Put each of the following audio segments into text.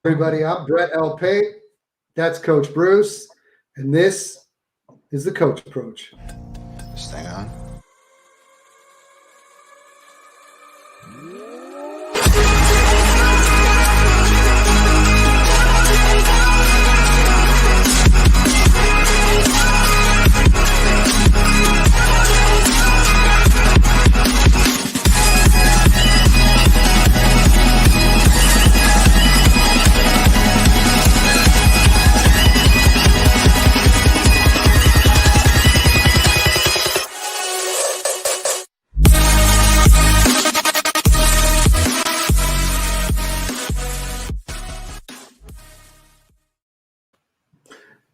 Everybody, I'm Brett L. Pape. That's Coach Bruce, and this is the Coach Approach. Stay on.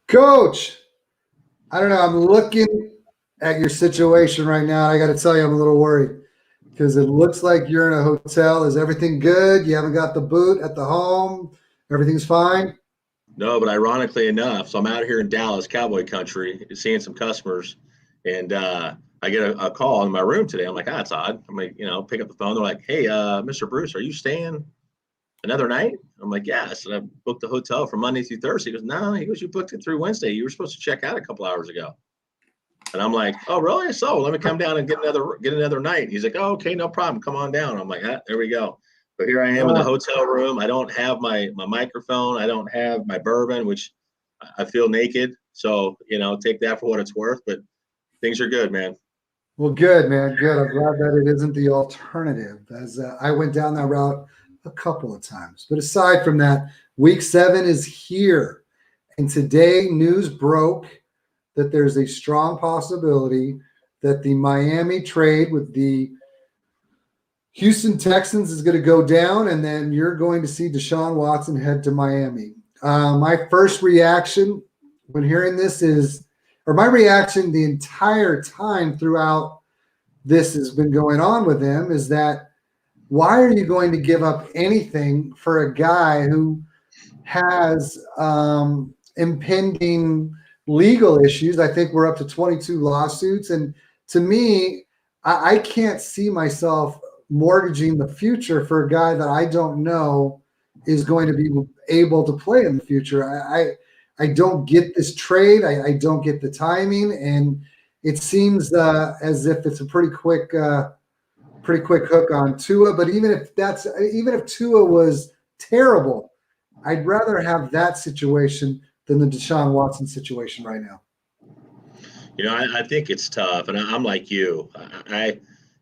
Coach, I don't know. I'm looking at your situation right now. I got to tell you, I'm a little worried because it looks like you're in a hotel. Is everything good? You haven't got the boot at the home? Everything's fine? No, but ironically enough, so I'm out here in Dallas, cowboy country, seeing some customers, and I get a call in my room today. I'm like, that's odd. I'm like, pick up the phone. They're like, hey, Mr. Bruce, are you staying another night? I'm like, yes. And I booked the hotel for Monday through Thursday. He goes, no. He goes, you booked it through Wednesday. You were supposed to check out a couple hours ago. And I'm like, oh, really? So let me come down and get another night. He's like, oh, okay, no problem. Come on down. I'm like, there we go. But here I am in the hotel room. I don't have my microphone. I don't have my bourbon, which I feel naked. So, take that for what it's worth. But things are good, man. Well, good, man. Good. I'm glad that it isn't the alternative, as I went down that route a couple of times. But aside from that, week 7 is here. And today news broke that there's a strong possibility that the Miami trade with the Houston Texans is going to go down, and then you're going to see Deshaun Watson head to Miami. My first reaction when hearing this my reaction the entire time throughout this has been going on with him is that why are you going to give up anything for a guy who has impending legal issues? I think we're up to 22 lawsuits. And to me, I can't see myself mortgaging the future for a guy that I don't know is going to be able to play in the future. I don't get this trade. I don't get the timing. And it seems as if it's a pretty quick hook on Tua. But even if Tua was terrible, I'd rather have that situation than the Deshaun Watson situation right now. I think it's tough, and I'm like you.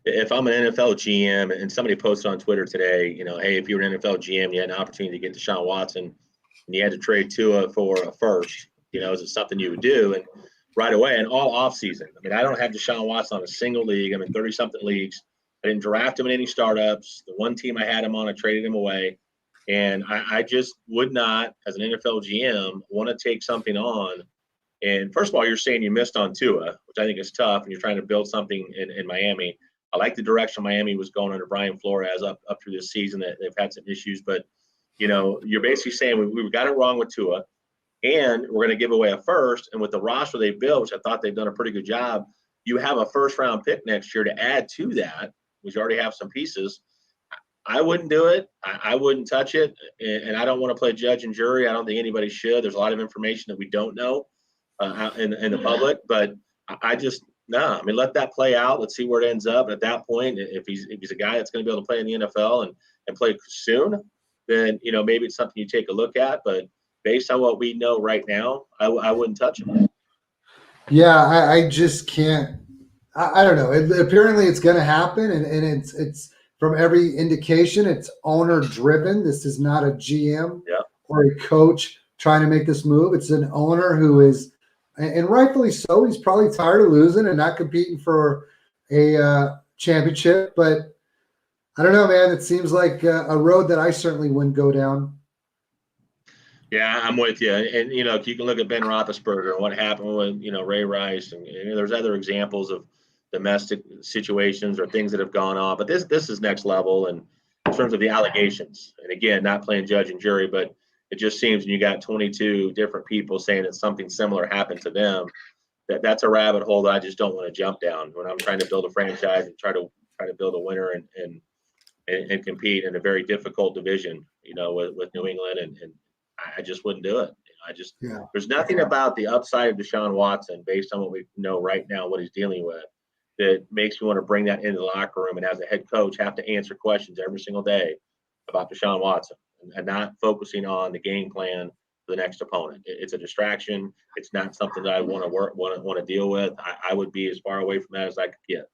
If I'm an NFL GM and somebody posted on Twitter today, hey, if you were an NFL GM, you had an opportunity to get Deshaun Watson, and you had to trade Tua for a first, is it something you would do? And right away, and all offseason. I mean, I don't have Deshaun Watson on a single league. I'm in 30-something leagues. I didn't draft him in any startups. The one team I had him on, I traded him away. And I just would not, as an NFL GM, want to take something on. And first of all, you're saying you missed on Tua, which I think is tough, and you're trying to build something in Miami. I like the direction Miami was going under Brian Flores up through this season. That they've had some issues, but you're basically saying we got it wrong with Tua, and we're going to give away a first. And with the roster they built, which I thought they've done a pretty good job, you have a first-round pick next year to add to that, because you already have some pieces. I wouldn't do it. I wouldn't touch it, and I don't want to play judge and jury. I don't think anybody should. There's a lot of information that we don't know in the public, but I just. No, I mean, let that play out. Let's see where it ends up. At that point, if he's a guy that's going to be able to play in the NFL and play soon, then, maybe it's something you take a look at. But based on what we know right now, I wouldn't touch him. Yeah, I just can't. I don't know. Apparently, it's going to happen, and it's from every indication, it's owner driven. This is not a GM or a coach trying to make this move. It's an owner who is. And rightfully so. He's probably tired of losing and not competing for a championship. But I don't know, man. It seems like a road that I certainly wouldn't go down. Yeah, I'm with you. And, you can look at Ben Roethlisberger and what happened with, Ray Rice. And there's other examples of domestic situations or things that have gone on. But this is next level in terms of the allegations. And, again, not playing judge and jury, but it just seems when you got 22 different people saying that something similar happened to them, that's a rabbit hole that I just don't want to jump down when I'm trying to build a franchise and try to build a winner and and compete in a very difficult division, with New England, and I just wouldn't do it. There's nothing about the upside of Deshaun Watson based on what we know right now, what he's dealing with, that makes me want to bring that into the locker room and as a head coach have to answer questions every single day about Deshaun Watson and not focusing on the game plan for the next opponent. It's a distraction. It's not something that I want to deal with. I would be as far away from that as I could get,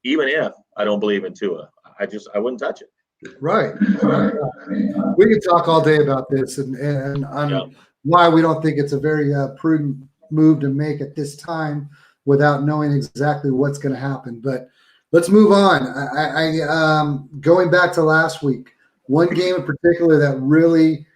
even if I don't believe in Tua. I wouldn't touch it. Right. We could talk all day about this and on why we don't think it's a very prudent move to make at this time without knowing exactly what's going to happen. But let's move on. I going back to last week, one game in particular that really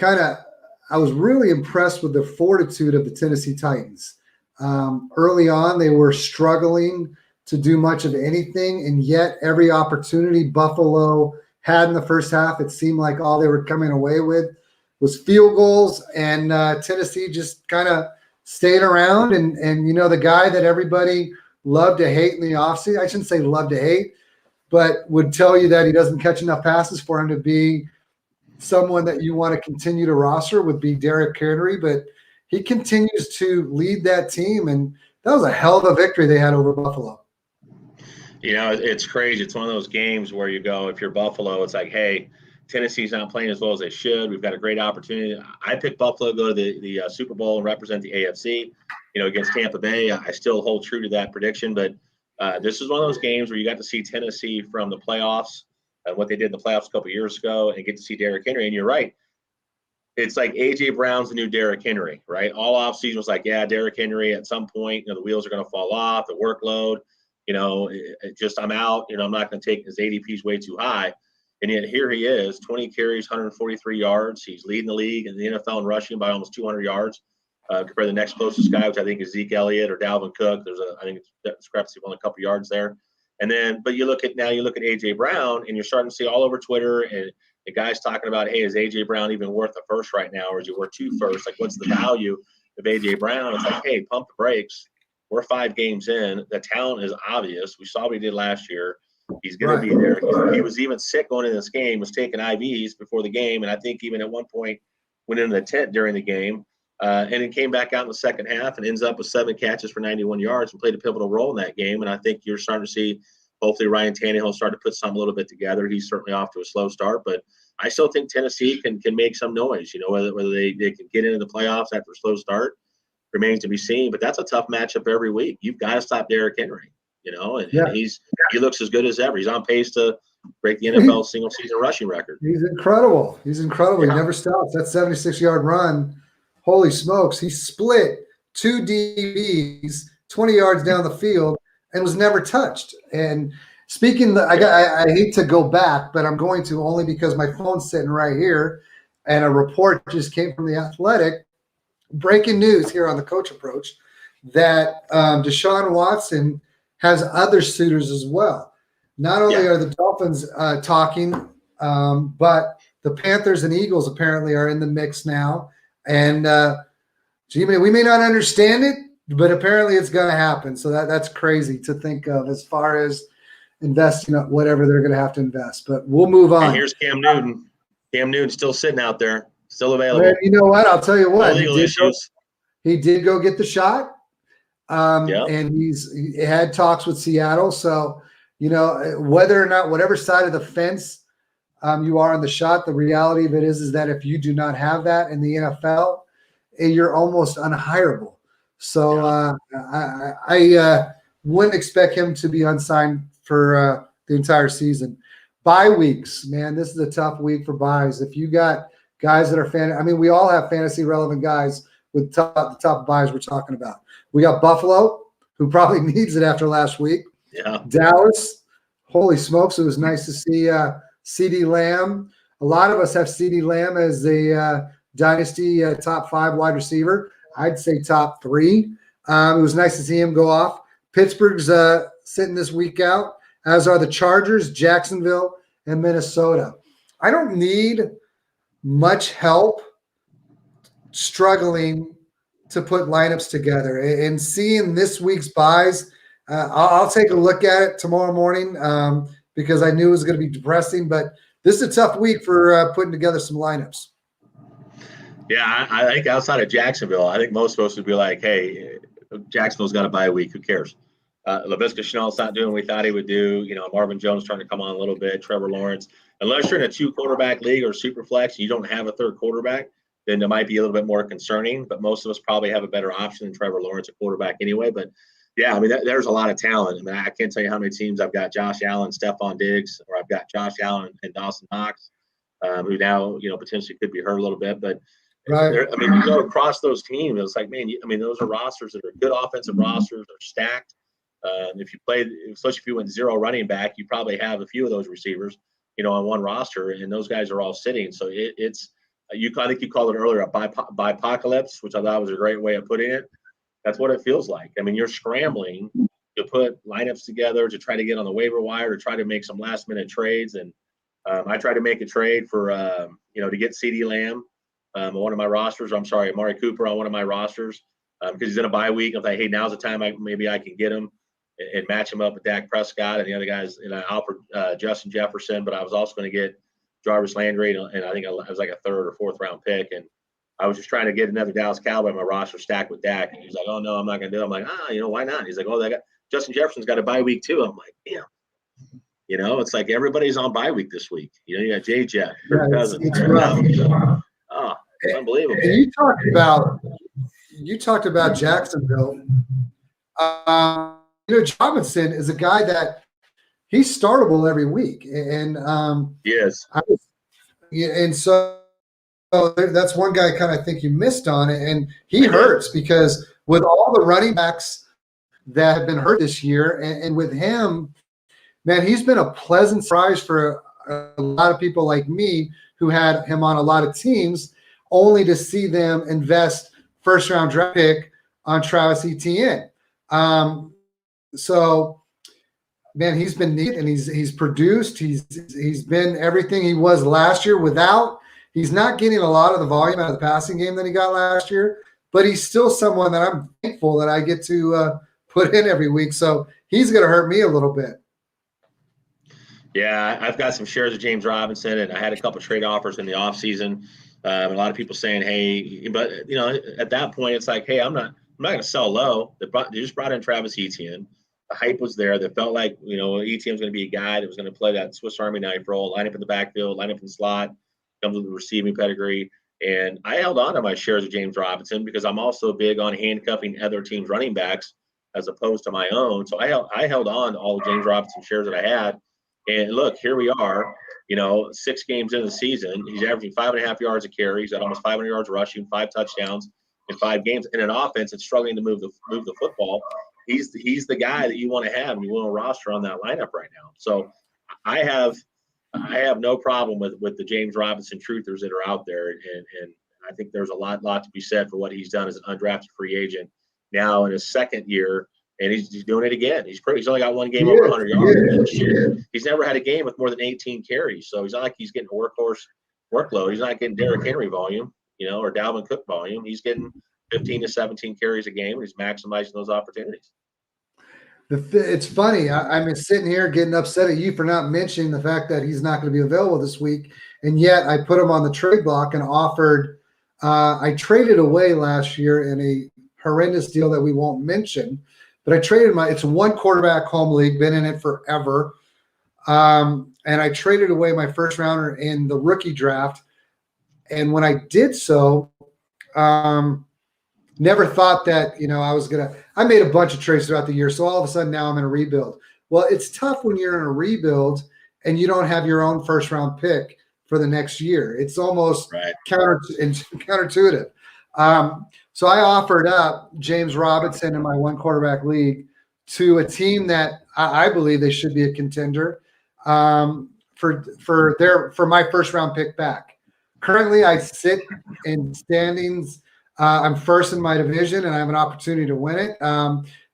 I was really impressed with the fortitude of the Tennessee Titans. Early on, they were struggling to do much of anything, and yet every opportunity Buffalo had in the first half, it seemed like all they were coming away with was field goals, and Tennessee just kind of stayed around. And the guy that everybody loved to hate in the offseason, I shouldn't say love to hate, but would tell you that he doesn't catch enough passes for him to be someone that you want to continue to roster, would be Derrick Henry. But he continues to lead that team, and that was a hell of a victory they had over Buffalo. It's crazy. It's one of those games where you go, if you're Buffalo, it's like, hey, Tennessee's not playing as well as they should. We've got a great opportunity. I picked Buffalo to go to the Super Bowl and represent the AFC, against Tampa Bay. I still hold true to that prediction, but this is one of those games where you got to see Tennessee from the playoffs and what they did in the playoffs a couple of years ago and get to see Derrick Henry. And you're right. It's like A.J. Brown's the new Derrick Henry, right? All offseason was like, yeah, Derrick Henry at some point, the wheels are going to fall off, the workload, I'm out, I'm not going to take his ADP's way too high. And yet here he is, 20 carries, 143 yards. He's leading the league in the NFL in rushing by almost 200 yards compared to the next closest guy, which I think is Zeke Elliott or Dalvin Cook. I think it's discrepancy on a couple yards there. And then, but you look at A.J. Brown, and you're starting to see all over Twitter and the guys talking about, hey, is A.J. Brown even worth a first right now, or is he worth 2 firsts? Like, what's the value of A.J. Brown? It's like, hey, pump the brakes. We're 5 games in. The talent is obvious. We saw what he did last year. He's going to be there. He was even sick going into this game, was taking IVs before the game, and I think even at one point went into the tent during the game, and it came back out in the second half and ends up with 7 catches for 91 yards and played a pivotal role in that game. And I think you're starting to see hopefully Ryan Tannehill start to put something a little bit together. He's certainly off to a slow start, but I still think Tennessee can make some noise. Whether they can get into the playoffs after a slow start remains to be seen. But that's a tough matchup every week. You've got to stop Derrick Henry. And he looks as good as ever. He's on pace to break the NFL single season rushing record. He's incredible. Yeah. He never stops. That 76-yard run, holy smokes! He split 2 DBs 20 yards down the field and was never touched. And speaking, I hate to go back, but I'm going to only because my phone's sitting right here, and a report just came from The Athletic. Breaking news here on the Coach Approach that Deshaun Watson has other suitors as well. Not only are the Dolphins talking, but the Panthers and Eagles apparently are in the mix now. And we may not understand it, but apparently it's going to happen. So that's crazy to think of as far as investing whatever they're going to have to invest. But we'll move on. And here's Cam Newton. Cam Newton still sitting out there, still available. Well, you know what? I'll tell you what. He did go get the shot. And he had talks with Seattle. So, whether or not, whatever side of the fence you are on the shot, the reality of it is that if you do not have that in the NFL, you're almost unhireable. So I wouldn't expect him to be unsigned for the entire season. Bye weeks, man, this is a tough week for buys. If you got guys that are we all have fantasy relevant guys with the top buys we're talking about. We got Buffalo, who probably needs it after last week. Yeah. Dallas, holy smokes, it was nice to see CeeDee Lamb. A lot of us have CeeDee Lamb as a dynasty top 5 wide receiver. I'd say top 3. It was nice to see him go off. Pittsburgh's sitting this week out, as are the Chargers, Jacksonville, and Minnesota. I don't need much help struggling to put lineups together, and seeing this week's buys, I'll take a look at it tomorrow morning because I knew it was going to be depressing. But this is a tough week for putting together some lineups. Yeah, I think outside of Jacksonville, I think most folks would be like, hey, Jacksonville's got a bye week. Who cares? Laviska Shenault's not doing what we thought he would do. Marvin Jones trying to come on a little bit. Trevor Lawrence. Unless you're in a 2-quarterback league or super flex, and you don't have a third quarterback, then it might be a little bit more concerning. But most of us probably have a better option than Trevor Lawrence at quarterback anyway. But yeah, I mean, there's a lot of talent. I mean, I can't tell you how many teams I've got Josh Allen, Stephon Diggs, or I've got Josh Allen and Dawson Knox, who now potentially could be hurt a little bit. But right. I mean, you go across those teams, it's like, man, those are rosters that are good offensive rosters, are stacked. If you play, especially if you went 0 running back, you probably have a few of those receivers, on one roster, and those guys are all sitting. So it's I think you called it earlier a byepocalypse, which I thought was a great way of putting it. That's what it feels like. I mean, you're scrambling to put lineups together to try to get on the waiver wire, to try to make some last minute trades. And I tried to make a trade for to get CeeDee Lamb on one of my rosters. I'm sorry, Amari Cooper on one of my rosters because he's in a bye week. I'm like, hey, now's the time maybe I can get him and match him up with Dak Prescott and the other guys. And I offered Justin Jefferson, but I was also going to get Jarvis Landry, and I think it was like a 3rd or 4th round pick. And I was just trying to get another Dallas Cowboy on my roster stacked with Dak. And he's like, oh, no, I'm not going to do it. I'm like, why not? He's like, oh, Justin Jefferson's got a bye week too. I'm like, damn. It's like everybody's on bye week this week. You got J-Jet, Cousins. It's unbelievable. And you talked about Jacksonville. Robinson is a guy that he's startable every week, and yes, and so that's one guy kind of think you missed on it, and he hurts because with all the running backs that have been hurt this year, and with him, man, he's been a pleasant surprise for a lot of people like me who had him on a lot of teams, only to see them invest first-round draft pick on Travis Etienne. So, man, he's been neat and he's produced. He's been everything he was last year he's not getting a lot of the volume out of the passing game that he got last year, but he's still someone that I'm thankful that I get to put in every week. So he's going to hurt me a little bit. Yeah, I've got some shares of James Robinson, and I had a couple trade offers in the offseason. A lot of people saying, hey, but at that point, it's like, hey, I'm not going to sell low. They just brought in Travis Etienne. The hype was there. They felt like, Etienne was going to be a guy that was going to play that Swiss Army knife role, line up in the backfield, line up in the slot, comes with the receiving pedigree. And I held on to my shares of James Robinson because I'm also big on handcuffing other teams' running backs as opposed to my own. So I held on to all the James Robinson shares that I had. And look, here we are, 6 games into the season. He's averaging 5.5 yards a carry. He's got almost 500 yards rushing, 5 touchdowns in 5 games. In an offense that's struggling to move the football, he's the guy that you want to have and you want to roster on that lineup right now. So I have no problem with the James Robinson truthers that are out there, and I think there's a lot to be said for what he's done as an undrafted free agent now in his 2nd year. And he's doing it again. He's only got 1 game over 100 yards this year. He's never had a game with more than 18 carries. So he's not like he's getting a workhorse workload. He's not getting Derrick Henry volume, or Dalvin Cook volume. He's getting 15 to 17 carries a game, and he's maximizing those opportunities. It's funny. I'm sitting here getting upset at you for not mentioning the fact that he's not going to be available this week, and yet I put him on the trade block and offered. I traded away last year in a horrendous deal that we won't mention. But I traded it's a 1 quarterback home league, been in it forever. And I traded away my first rounder in the rookie draft. And when I did so, never thought that, I made a bunch of trades throughout the year. So all of a sudden now I'm in a rebuild. Well, it's tough when you're in a rebuild and you don't have your own first round pick for the next year. It's almost counterintuitive. So I offered up James Robinson in my 1 quarterback league to a team that I believe they should be a contender for my first round pick back. Currently, I sit in standings. I'm first in my division, and I have an opportunity to win it.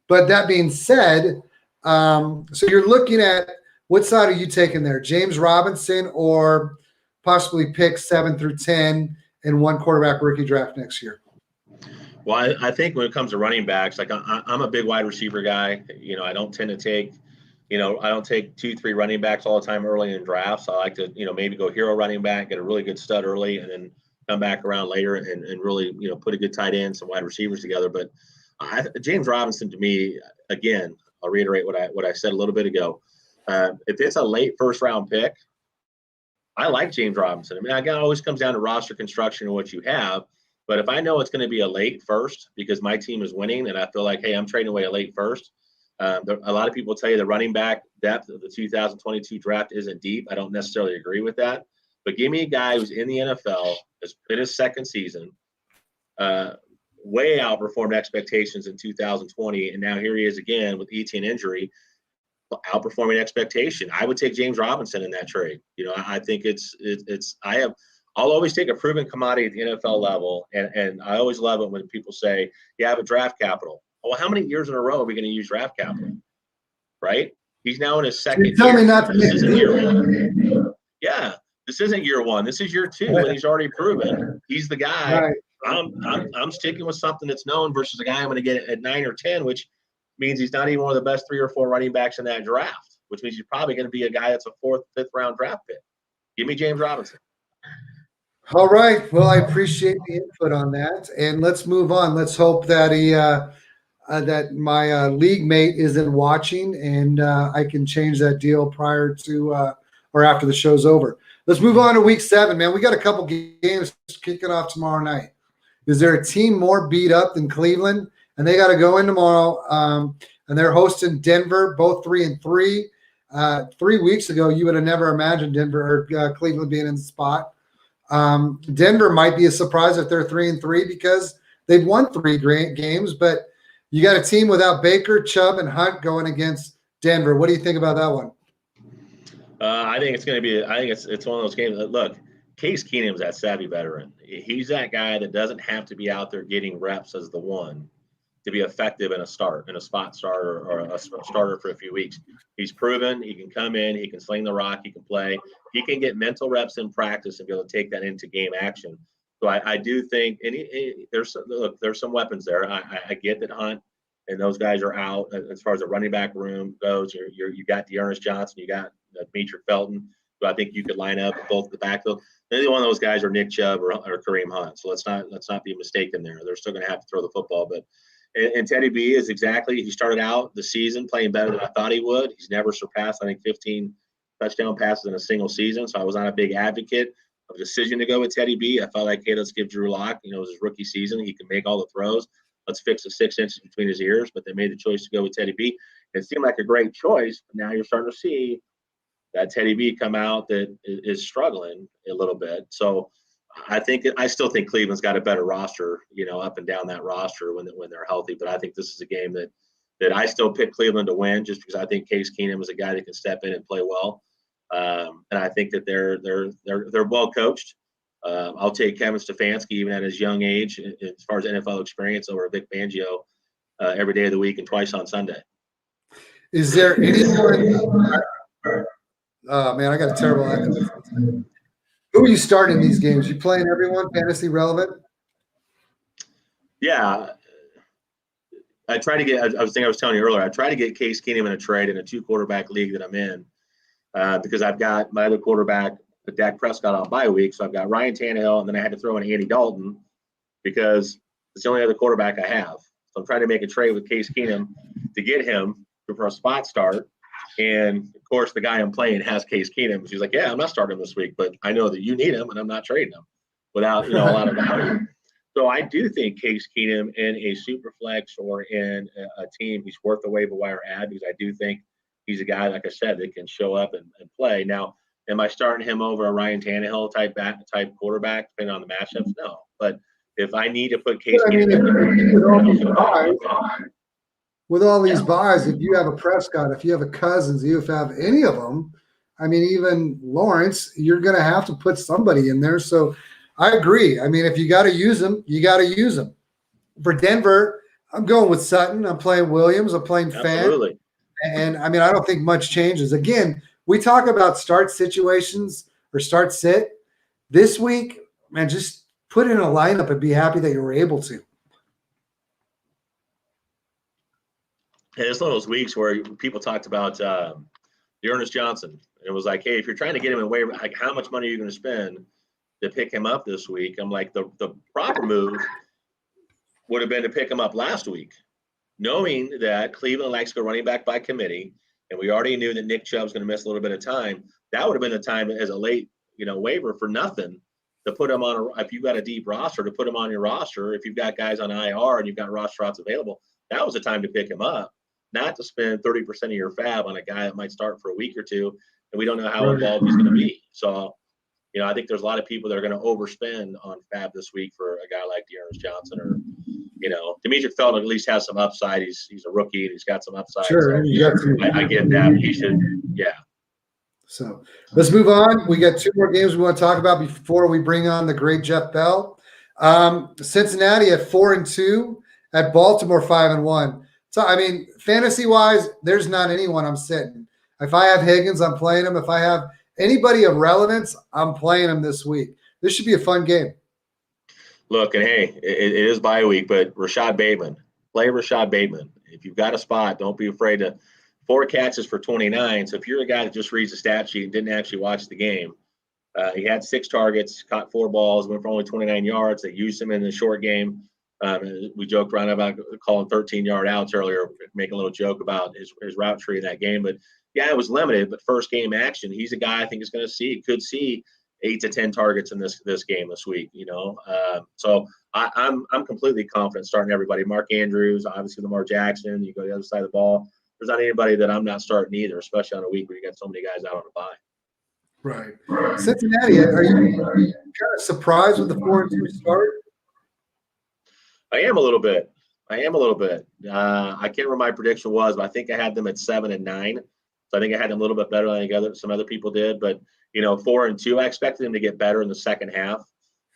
But that being said, so you're looking at what side are you taking there, James Robinson or possibly pick 7 through 10 in 1 quarterback rookie draft next year? Well, I think when it comes to running backs, like I'm a big wide receiver guy. I don't tend to take I don't take 2, 3 running backs all the time early in drafts. I like to, maybe go hero running back, get a really good stud early, and then come back around later and really, put a good tight end, some wide receivers together. But James Robinson, to me, again, I'll reiterate what I said a little bit ago. If it's a late first round pick, I like James Robinson. I mean, again, it always comes down to roster construction and what you have. But if I know it's going to be a late first because my team is winning and I feel like, hey, I'm trading away a late first, a lot of people tell you the running back depth of the 2022 draft isn't deep. I don't necessarily agree with that. But give me a guy who's in the NFL, is in his second season, way outperformed expectations in 2020, and now here he is again with ETN injury, outperforming expectation. I would take James Robinson in that trade. I think I'll always take a proven commodity at the NFL level, and I always love it when people say, "You have a draft capital." Well, how many years in a row are we going to use draft capital? Right? He's now in his second year. Tell me not to. This isn't year one. Yeah, this isn't year one. This is year 2, and he's already proven he's the guy. Right. I'm sticking with something that's known versus a guy I'm going to get at 9 or 10, which means he's not even one of the best 3 or 4 running backs in that draft, which means he's probably going to be a guy that's a 4th, 5th round draft pick. Give me James Robinson. All right. Well, I appreciate the input on that, and let's move on. Let's hope that that my league mate isn't watching, and I can change that deal prior to or after the show's over. Let's move on to week 7, man. We got a couple games kicking off tomorrow night. Is there a team more beat up than Cleveland? And they got to go in tomorrow, and they're hosting Denver, both 3-3. 3 weeks ago, you would have never imagined Denver or Cleveland being in the spot. Denver might be a surprise if they're 3-3 because they've won 3 great games, but you got a team without Baker, Chubb, and Hunt going against Denver. What do you think about that one? I think it's going to be. I think it's one of those games. Look, Case Keenum's that savvy veteran. He's that guy that doesn't have to be out there getting reps as the one to be effective in a spot starter or a starter for a few weeks. He's proven he can come in, he can sling the rock, he can play, he can get mental reps in practice and be able to take that into game action. So I do think there's some weapons there. I get that Hunt and those guys are out as far as the running back room goes. You got Dearness Johnson, you got Demetric Felton, who I think you could line up both the backfield. Neither one of those guys are Nick Chubb or Kareem Hunt. So let's not be mistaken there. They're still going to have to throw the football, but. And Teddy B is he started out the season playing better than I thought he would. He's never surpassed, I think, 15 touchdown passes in a single season. So I was not a big advocate of the decision to go with Teddy B. I felt like, hey, let's give Drew Lock, it was his rookie season. He can make all the throws. Let's fix the 6 inches between his ears. But they made the choice to go with Teddy B. It seemed like a great choice. But now you're starting to see that Teddy B come out that is struggling a little bit. So I still think Cleveland's got a better roster, up and down that roster when they're healthy. But I think this is a game that I still pick Cleveland to win just because I think Case Keenum is a guy that can step in and play well. And I think that they're well coached. I'll take Kevin Stefanski even at his young age as far as NFL experience over Vic Fangio every day of the week and twice on Sunday. Is there anyone? Oh man, I got a terrible idea. Who are you starting these games? You playing everyone fantasy relevant? Yeah. I was telling you earlier, I try to get Case Keenum in a trade in a 2-quarterback league that I'm in because I've got my other quarterback, Dak Prescott, on bye week. So I've got Ryan Tannehill, and then I had to throw in Andy Dalton because it's the only other quarterback I have. So I'm trying to make a trade with Case Keenum to get him for a spot start. And, of course, the guy I'm playing has Case Keenum. She's like, yeah, I'm not starting him this week, but I know that you need him, and I'm not trading him without, a lot of value. So I do think Case Keenum in a super flex or in a team, he's worth the waiver wire ad because I do think he's a guy, like I said, that can show up and play. Now, am I starting him over a Ryan Tannehill type quarterback, depending on the matchups? No. But if I need to put Case Keenum with all these buys, if you have a Prescott, if you have a Cousins, if you have any of them, I mean, even Lawrence, you're going to have to put somebody in there. So I agree. I mean, if you got to use them, you got to use them. For Denver, I'm going with Sutton. I'm playing Williams. I'm playing Fant. And, I mean, I don't think much changes. Again, we talk about start situations or start sit. This week, man, just put in a lineup and be happy that you were able to. And it's one of those weeks where people talked about Ernest Johnson. It was like, hey, if you're trying to get him in waiver, like, how much money are you going to spend to pick him up this week? I'm like, the proper move would have been to pick him up last week, knowing that Cleveland likes to go running back by committee, and we already knew that Nick Chubb's going to miss a little bit of time. That would have been the time as a late, waiver for nothing to put him on if you've got a deep roster, to put him on your roster. If you've got guys on IR and you've got roster spots available, that was the time to pick him up, not to spend 30% of your fab on a guy that might start for a week or two, and we don't know how involved he's going to be. So, I think there's a lot of people that are going to overspend on fab this week for a guy like Ernest Johnson, or Demetric Felton at least has some upside. He's a rookie and he's got some upside. Sure, so I get that. He should, yeah. So let's move on. We got two more games we want to talk about before we bring on the great Jeff Bell. Cincinnati at 4-2, at Baltimore 5-1. So I mean, fantasy wise, there's not anyone I'm sitting. If I have Higgins, I'm playing him. If I have anybody of relevance, I'm playing him this week. This should be a fun game. Look, and hey, it is bye week, but Rashad Bateman, play Rashad Bateman. If you've got a spot, don't be afraid to. 4 catches for 29. So if you're a guy that just reads the stat sheet and didn't actually watch the game, he had 6 targets, caught 4 balls, went for only 29 yards. They used him in the short game. We joked around about calling 13-yard outs earlier, make a little joke about his route tree in that game. But yeah, it was limited. But first game action, he's a guy I think is going to could see 8 to 10 targets in this game this week. So I'm completely confident starting everybody. Mark Andrews, obviously Lamar Jackson. You go to the other side of the ball. There's not anybody that I'm not starting either, especially on a week where you got so many guys out on a bye. Right. Cincinnati, are you kind of surprised with the 4-2 start? I am a little bit. I can't remember my prediction was, but I think I had them at 7-9. So I think I had them a little bit better than some other people did. But 4-2, I expected them to get better in the second half.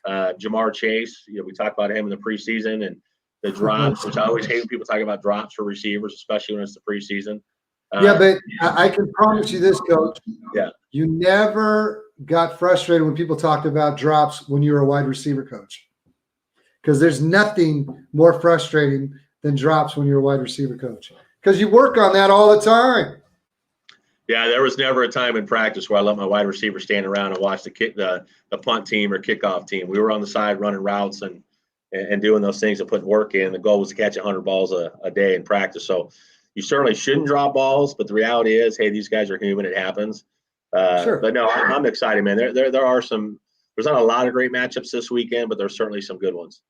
Jamar Chase, we talked about him in the preseason and the drops, which I always hate when people talk about drops for receivers, especially when it's the preseason. But I can promise you this, Coach. Yeah. You never got frustrated when people talked about drops when you were a wide receiver coach, because there's nothing more frustrating than drops when you're a wide receiver coach, because you work on that all the time. Yeah, there was never a time in practice where I let my wide receiver stand around and watch the punt team or kickoff team. We were on the side running routes and doing those things and putting work in. The goal was to catch 100 balls a day in practice. So you certainly shouldn't drop balls, but the reality is, hey, these guys are human. It happens. Sure. But no, I'm excited, man. There are some. There's not a lot of great matchups this weekend, but there's certainly some good ones.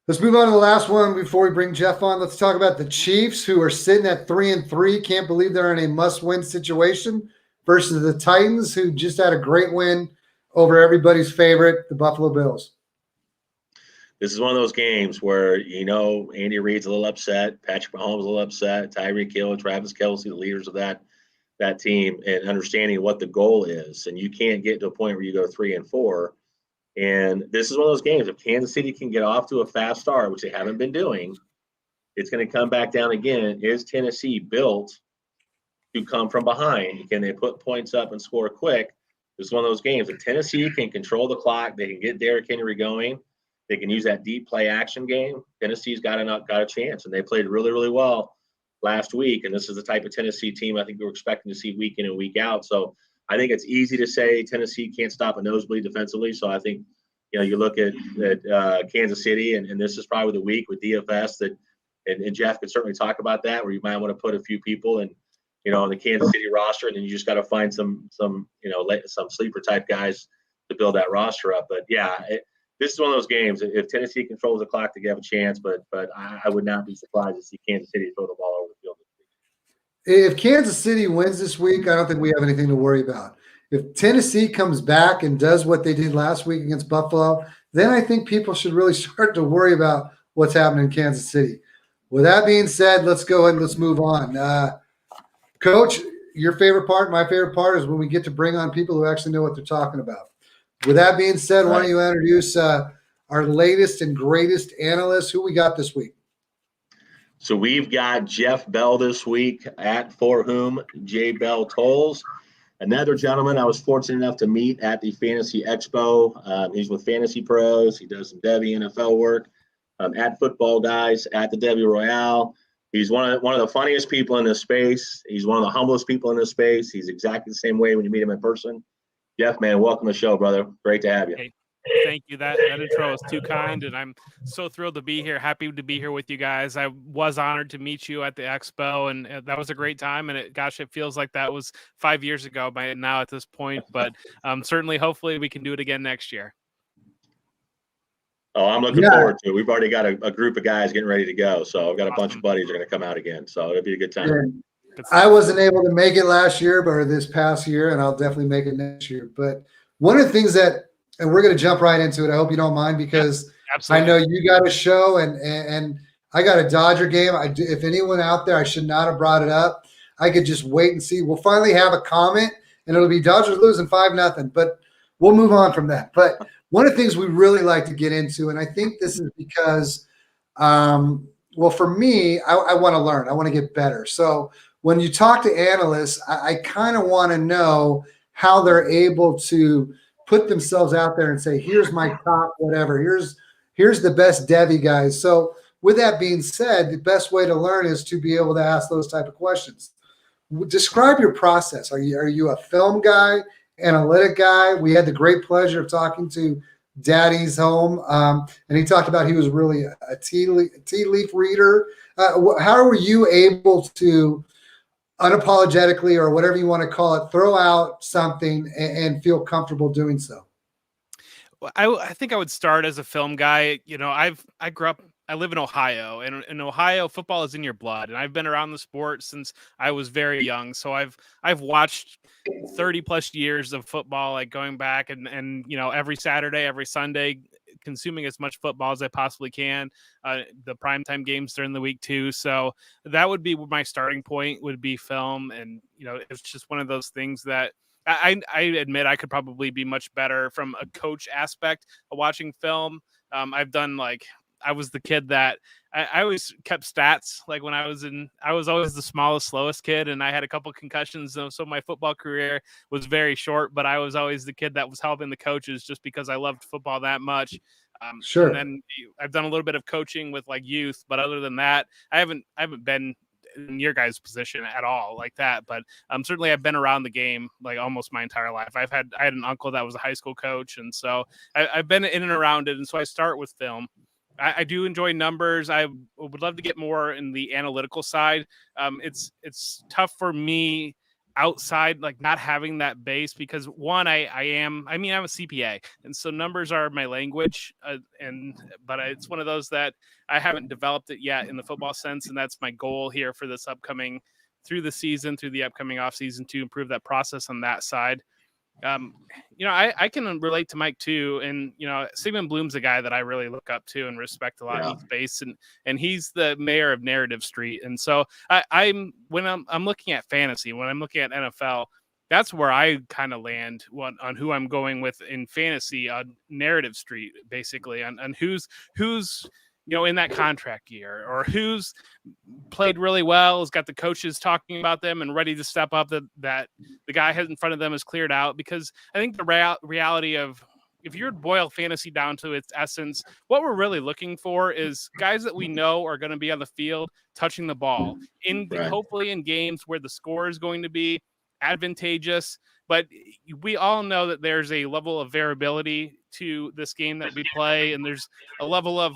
Let's move on to the last one before we bring Jeff on. Let's talk about the Chiefs, who are sitting at 3-3. Can't believe they're in a must-win situation versus the Titans, who just had a great win over everybody's favorite, the Buffalo Bills. This is one of those games where, Andy Reid's a little upset, Patrick Mahomes a little upset, Tyreek Hill, Travis Kelce, the leaders of that team, and understanding what the goal is. And you can't get to a point where you go 3-4. And this is one of those games. If Kansas City can get off to a fast start, which they haven't been doing, it's going to come back down again. Is Tennessee built to come from behind? Can they put points up and score quick? This is one of those games. If Tennessee can control the clock, they can get Derrick Henry going. They can use that deep play action game. Tennessee's got a chance, and they played really, really well last week. And this is the type of Tennessee team I think we're expecting to see week in and week out. So I think it's easy to say Tennessee can't stop a nosebleed defensively. So I think, you look at Kansas City, and this is probably the week with DFS that, and Jeff could certainly talk about that, where you might want to put a few people in, on the Kansas City roster, and then you just got to find some sleeper type guys to build that roster up. But yeah, this is one of those games. If Tennessee controls the clock, they have a chance. But I would not be surprised to see Kansas City throw the ball over the field. If Kansas City wins this week, I don't think we have anything to worry about. If Tennessee comes back and does what they did last week against Buffalo, then I think people should really start to worry about what's happening in Kansas City. With that being said, let's go ahead and let's move on. Coach, your favorite part, my favorite part is when we get to bring on people who actually know what they're talking about. With that being said, why don't you introduce our latest and greatest analyst? Who we got this week? So we've got Jeff Bell this week, at For Whom J Bell Tolls. Another gentleman I was fortunate enough to meet at the Fantasy Expo. He's with Fantasy Pros. He does some Devy NFL work at Football Guys, at the Devy Royale. He's one of the funniest people in this space. He's one of the humblest people in this space. He's exactly the same way when you meet him in person. Jeff, man, welcome to the show, brother. Great to have you. Hey, thank you. That intro was too kind, and I'm so thrilled to be here. Happy to be here with you guys. I was honored to meet you at the expo, and that was a great time. And it feels like that was 5 years ago by now at this point. But certainly, hopefully, we can do it again next year. Oh, I'm looking forward to it. We've already got a group of guys getting ready to go. So I've got a bunch of buddies that are going to come out again. So it'll be a good time. Yeah. I wasn't able to make it last year, but this past year, and I'll definitely make it next year. But one of the things that, and we're going to jump right into it. I hope you don't mind, because I know you got a show and I got a Dodger game. If anyone out there, I should not have brought it up. I could just wait and see. We'll finally have a comment, and it'll be Dodgers losing 5-0, but we'll move on from that. But one of the things we really like to get into, and I think this is because, well, for me, I want to learn. I want to get better. So when you talk to analysts, I kind of want to know how they're able to put themselves out there and say, here's my top whatever. Here's the best Devi guys. So with that being said, the best way to learn is to be able to ask those type of questions. Describe your process. Are you a film guy, analytic guy? We had the great pleasure of talking to Daddy's home, and he talked about he was really a tea leaf reader. How were you able to unapologetically, or whatever you want to call it, throw out something and feel comfortable doing so? Well, I think I would start as a film guy. You know, I live in Ohio, and in Ohio, football is in your blood, and I've been around the sport since I was very young. So I've watched 30 plus years of football, like going back and you know, every Saturday, every Sunday, consuming as much football as I possibly can. The primetime games during the week too. So that would be my starting point, would be film. And, you know, it's just one of those things that I admit I could probably be much better from a coach aspect of watching film. I was the kid that I always kept stats. Like when I was always the smallest, slowest kid, and I had a couple concussions. So my football career was very short, but I was always the kid that was helping the coaches just because I loved football that much. Sure. And then I've done a little bit of coaching with like youth, but other than that, I haven't been in your guys' position at all like that. But certainly I've been around the game like almost my entire life. I had an uncle that was a high school coach, and so I've been in and around it. And so I start with film. I do enjoy numbers. I would love to get more in the analytical side. It's tough for me outside, like not having that base, because one, I'm a CPA, and so numbers are my language. But it's one of those that I haven't developed it yet in the football sense, and that's my goal here for this upcoming through the upcoming off season, to improve that process on that side. You know, I can relate to Mike too, and you know, Sigmund Bloom's a guy that I really look up to and respect a lot in space, and he's the mayor of Narrative Street. And so I'm looking at fantasy, when I'm looking at NFL, that's where I kind of land on who I'm going with in fantasy on Narrative Street, basically on who's you know, in that contract year, or who's played really well, has got the coaches talking about them and ready to step up, that the guy in front of them is cleared out. Because I think the reality of, if you boil fantasy down to its essence, what we're really looking for is guys that we know are going to be on the field touching the ball hopefully in games where the score is going to be advantageous. But we all know that there's a level of variability to this game that we play, and there's a level of,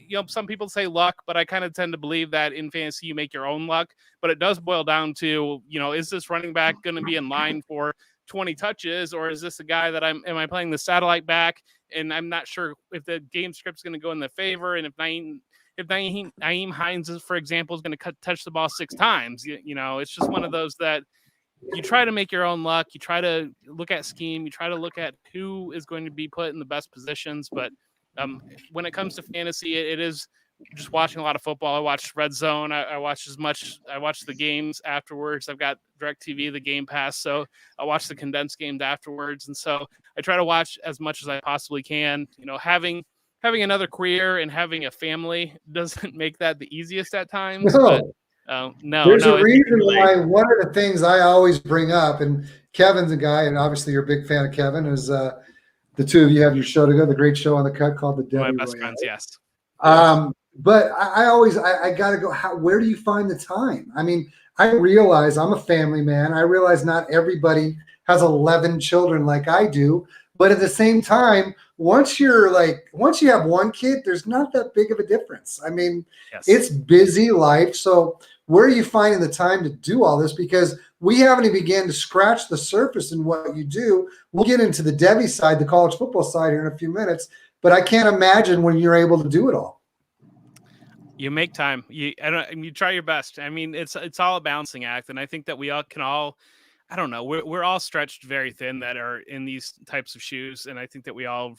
you know, some people say luck, but I kind of tend to believe that in fantasy you make your own luck. But it does boil down to, you know, is this running back going to be in line for 20 touches, or is this a guy that am I playing the satellite back, and I'm not sure if the game script's going to go in the favor, and if Nyheim Hines, for example, is going to touch the ball 6 times. You know, it's just one of those that you try to make your own luck. You try to look at scheme. You try to look at who is going to be put in the best positions. But when it comes to fantasy, it is just watching a lot of football. I watch Red Zone. I watch the games afterwards. I've got DirecTV, the Game Pass, so I watch the condensed games afterwards. And so I try to watch as much as I possibly can. You know, having another career and having a family doesn't make that the easiest at times. No. But, There's a reason why one of the things I always bring up, and Kevin's a guy, and obviously you're a big fan of Kevin, is the two of you have your show together, the great show on the cut called The Debbie my best Royale. friends, yes. But I got to go, where do you find the time? I mean, I realize I'm a family man. I realize not everybody has 11 children like I do. But at the same time, once you have one kid, there's not that big of a difference. I mean, Yes. it's busy life. So where are you finding the time to do all this? Because we haven't even began to scratch the surface in what you do. We'll get into the Debbie side, the college football side here in a few minutes. But I can't imagine when you're able to do it all. You make time. You try your best. I mean, it's all a balancing act, and I think that we all can all. I don't know. We're all stretched very thin that are in these types of shoes, and I think that we all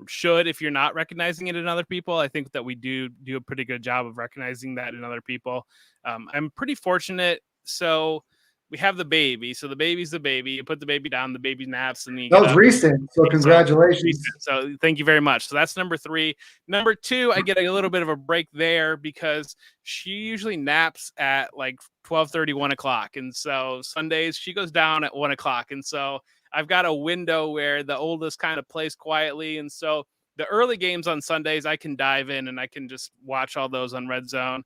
should. If you're not recognizing it in other people, I think that we do a pretty good job of recognizing that in other people. I'm pretty fortunate. So we have the baby. So the baby's the baby. You put the baby down, the baby naps, and you That get was up. recent. So congratulations. So thank you very much. So that's number 3. Number 2, I get a little bit of a break there because she usually naps at like 12:30, 1 o'clock. And so Sundays she goes down at 1 o'clock. And so I've got a window where the oldest kind of plays quietly. And so the early games on Sundays, I can dive in and I can just watch all those on Red Zone.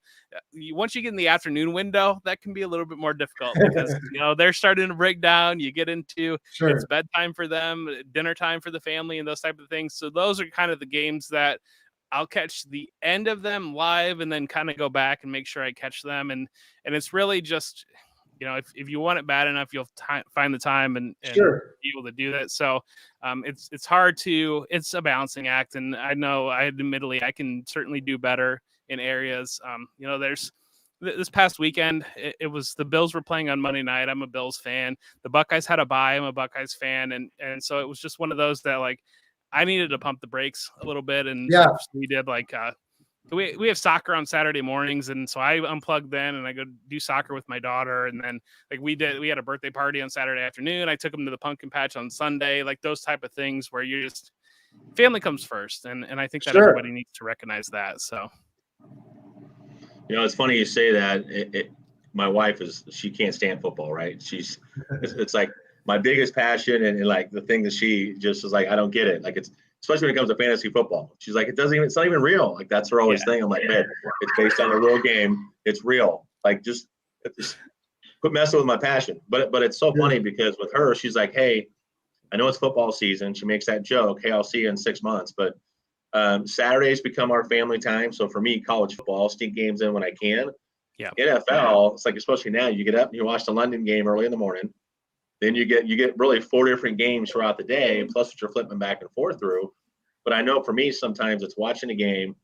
Once you get in the afternoon window, that can be a little bit more difficult because they're starting to break down. You get into It's bedtime for them, dinner time for the family, and those type of things. So those are kind of the games that I'll catch the end of them live and then kind of go back and make sure I catch them. And it's really just, if you want it bad enough, you'll find the time and be able to do that. So it's hard it's a balancing act. And I know admittedly I can certainly do better in areas. There's this past weekend, it was the Bills were playing on Monday night. I'm a Bills fan. The Buckeyes had a bye. I'm a Buckeyes fan. And so it was just one of those that like, I needed to pump the brakes a little bit. And so we did like, we have soccer on Saturday mornings. And so I unplugged then and I go do soccer with my daughter. And then like we had a birthday party on Saturday afternoon. I took them to the pumpkin patch on Sunday, like those type of things where you just family comes first. And I think that everybody needs to recognize that. So, it's funny you say that. My wife she can't stand football, right? It's like my biggest passion and like the thing that she just is like, I don't get it. Like especially when it comes to fantasy football. She's like, it's not even real. Like that's her always thing. I'm like, man, it's based on a real game. It's real. Like just quit messing with my passion. But it's so funny because with her, she's like, hey, I know it's football season. She makes that joke. Hey, I'll see you in 6 months. But Saturdays become our family time. So for me, college football, I'll sneak games in when I can. Yeah. NFL, it's like, especially now, you get up and you watch the London game early in the morning. Then you get really 4 different games throughout the day, plus what you're flipping back and forth through. But I know for me, sometimes it's watching a game,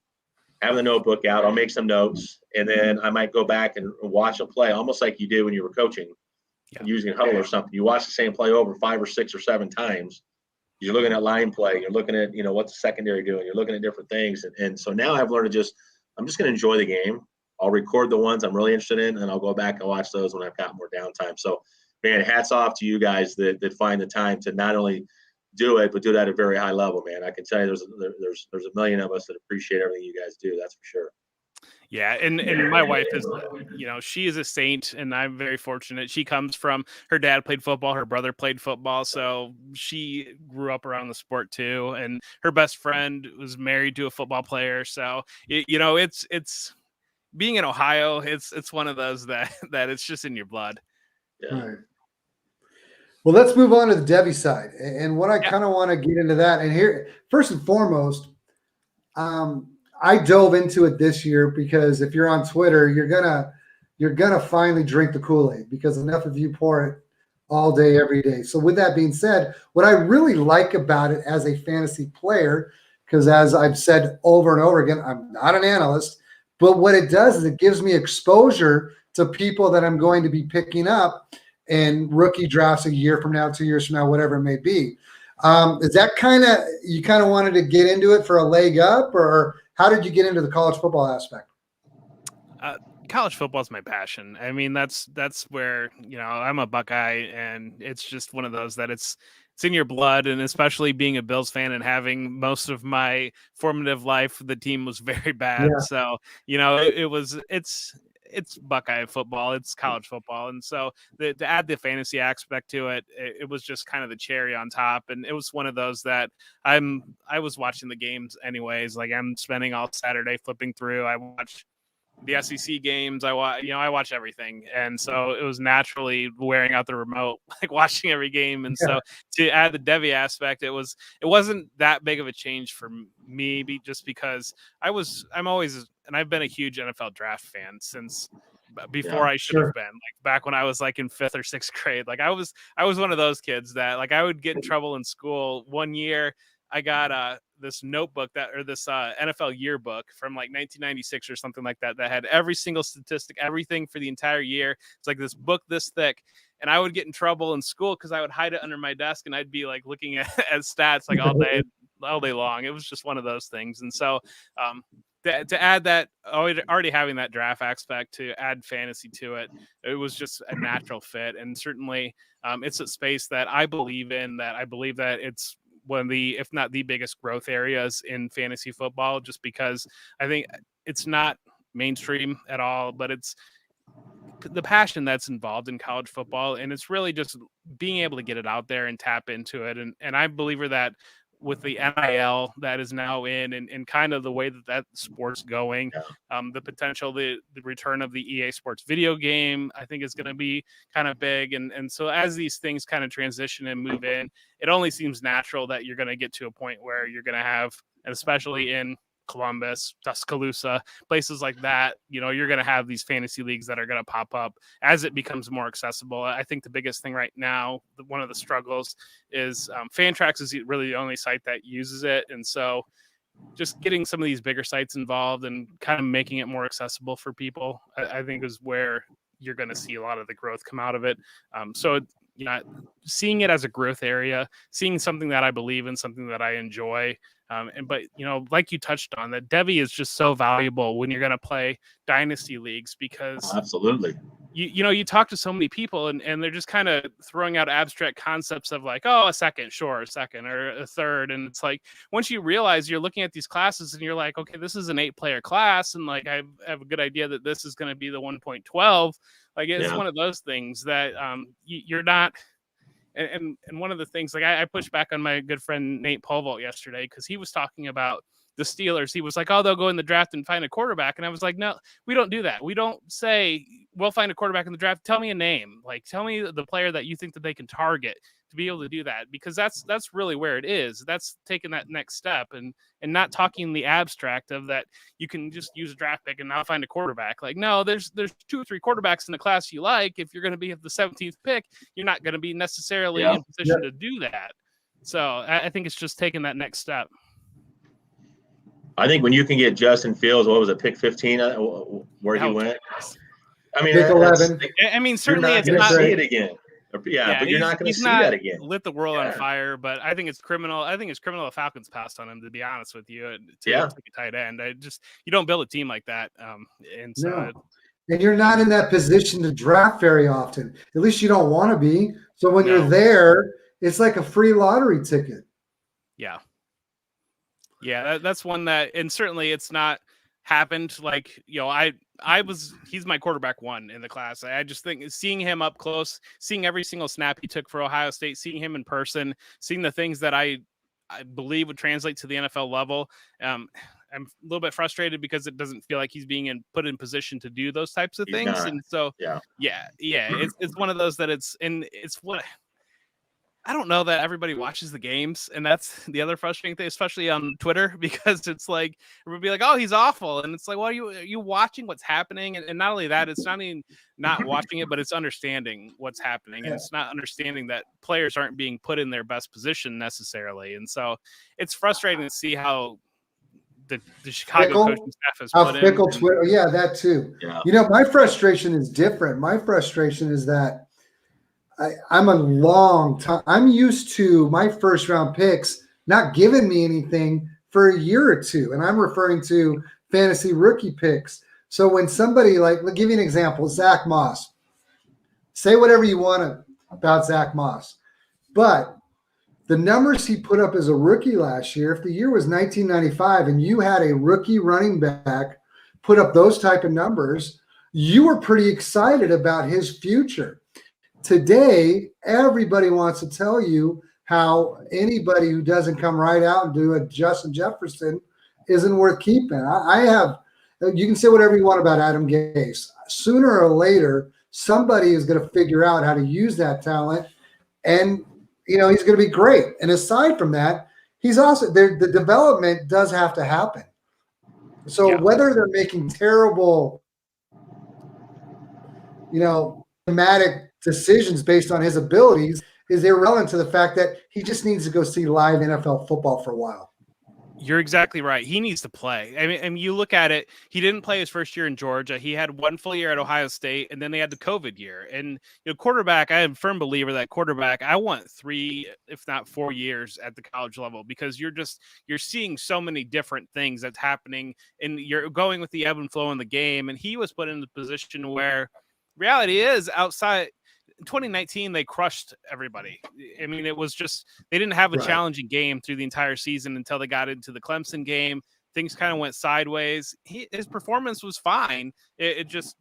having the notebook out. I'll make some notes, and then I might go back and watch a play, almost like you did when you were coaching, using Huddle or something. You watch the same play over 5 or 6 or 7 times. You're looking at line play. You're looking at what's the secondary doing. You're looking at different things, and so now I've learned to I'm just going to enjoy the game. I'll record the ones I'm really interested in, and I'll go back and watch those when I've got more downtime. So, man, hats off to you guys that find the time to not only do it, but do it at a very high level, man. I can tell you there's a million of us that appreciate everything you guys do. That's for sure. Yeah. And my wife is, she is a saint and I'm very fortunate. She comes from, her dad played football. Her brother played football. So she grew up around the sport too. And her best friend was married to a football player. So, it's being in Ohio. It's one of those that it's just in your blood. Yeah. Right. Well, let's move on to the Debbie side. And what I kind of want to get into that. And here, first and foremost, I dove into it this year because if you're on Twitter, you're gonna finally drink the Kool-Aid because enough of you pour it all day, every day. So with that being said, what I really like about it as a fantasy player, because as I've said over and over again, I'm not an analyst, but what it does is it gives me exposure to people that I'm going to be picking up in rookie drafts a year from now, 2 years from now, whatever it may be. Is that you kind of wanted to get into it for a leg up, or how did you get into the college football aspect? College football is my passion. I mean, that's where, I'm a Buckeye and it's just one of those that it's in your blood. And especially being a Bills fan and having most of my formative life, the team was very bad. Yeah. So, it's Buckeye football, it's college football. And so to add the fantasy aspect to it, it was just kind of the cherry on top. And it was one of those that I was watching the games anyways. Like I'm spending all Saturday flipping through. I watch the SEC games. I watch everything. And so it was naturally wearing out the remote, like watching every game. And so to add the Devy aspect, it wasn't that big of a change for me, just because I'm always, and I've been a huge NFL draft fan since before I should have been, like back when I was like in 5th or 6th grade. Like I was one of those kids that like I would get in trouble in school. One year I got this notebook this NFL yearbook from like 1996 or something like that had every single statistic, everything for the entire year. It's like this book this thick, and I would get in trouble in school because I would hide it under my desk and I'd be like looking at stats like all day long. It was just one of those things. And so to add that, already having that draft aspect, to add fantasy to it, it was just a natural fit. And certainly it's a space that I believe in, that I believe that it's one of the, if not the biggest growth areas in fantasy football, just because I think it's not mainstream at all, but it's the passion that's involved in college football. And it's really just being able to get it out there and tap into it. And I believe that with the NIL that is now in, and kind of the way that sport's going, the potential, the return of the EA Sports video game, I think is going to be kind of big. And so as these things kind of transition and move in, it only seems natural that you're going to get to a point where you're going to have, and especially in Columbus, Tuscaloosa, places like that, you're going to have these fantasy leagues that are going to pop up as it becomes more accessible. I think the biggest thing right now, one of the struggles is Fantrax is really the only site that uses it. And so just getting some of these bigger sites involved and kind of making it more accessible for people, I think is where you're going to see a lot of the growth come out of it. So seeing it as a growth area, seeing something that I believe in, something that I enjoy. But like you touched on, that Devy is just so valuable when you're going to play dynasty leagues, because absolutely, you talk to so many people and they're just kind of throwing out abstract concepts of like, oh, a second or a third. And it's like, once you realize, you're looking at these classes and you're like, okay, this is an 8-player class. And like, I have a good idea that this is going to be the 1.12. Like it's one of those things that you're not. And one of the things, like I pushed back on my good friend Nate Polvolt yesterday, because he was talking about the Steelers. He was like, oh, they'll go in the draft and find a quarterback. And I was like, no, we don't do that. We don't say we'll find a quarterback in the draft. Tell me a name. Like, tell me the player that you think that they can target to be able to do that, because that's really where it is. That's taking that next step and not talking the abstract of that you can just use a draft pick and now find a quarterback. Like, no, there's 2 or 3 quarterbacks in the class you like. If you're going to be at the 17th pick, you're not going to be necessarily in position to do that. So I think it's just taking that next step. I think when you can get Justin Fields, what was it, pick 15, where he went? I mean, pick 11. I mean, certainly it's not not see it again. Yeah, but you're not going to see that again. Lit the world on fire, but I think it's criminal. I think it's criminal the Falcons passed on him, to be honest with you. To take a tight end, you don't build a team like that. And you're not in that position to draft very often. At least you don't want to be. So when you're there, it's like a free lottery ticket. Yeah. Yeah, that's one that, and certainly it's not happened. Like, he's my quarterback 1 in the class. I just think seeing him up close, seeing every single snap he took for Ohio State, seeing him in person, seeing the things that I believe would translate to the NFL level. I'm a little bit frustrated because it doesn't feel like he's being put in position to do those types of things. And so, it's one of those that it's what I don't know that everybody watches the games, and that's the other frustrating thing, especially on Twitter, because it's like everybody be like, "Oh, he's awful," and it's like, "Well, are you watching what's happening?" And not only that, it's not even not watching it, but it's understanding what's happening, and it's not understanding that players aren't being put in their best position necessarily, and so it's frustrating to see how the Chicago coaching staff has put in. Twitter, that too. Yeah. My frustration is different. My frustration is that I'm a long time. I'm used to my first round picks not giving me anything for a year or two. And I'm referring to fantasy rookie picks. So when somebody, like, let me give you an example, Zach Moss. Say whatever you want about Zach Moss. But the numbers he put up as a rookie last year, if the year was 1995 and you had a rookie running back put up those type of numbers, you were pretty excited about his future. Today, everybody wants to tell you how anybody who doesn't come right out and do a Justin Jefferson isn't worth keeping. You can say whatever you want about Adam Gase. Sooner or later, somebody is going to figure out how to use that talent, and he's going to be great. And aside from that, he's also the development does have to happen. So whether they're making terrible, dramatic decisions based on his abilities is irrelevant to the fact that he just needs to go see live NFL football for a while. You're exactly right. He needs to play. I mean, you look at it, he didn't play his first year in Georgia. He had one full year at Ohio State, and then they had the COVID year. And, quarterback, I am a firm believer that quarterback, I want 3, if not 4 years at the college level, because you're seeing so many different things that's happening, and you're going with the ebb and flow in the game. And he was put in the position where reality is outside. In 2019, they crushed everybody. I mean, it was just they didn't have a challenging game through the entire season until they got into the Clemson game. Things kind of went sideways. His performance was fine. It just,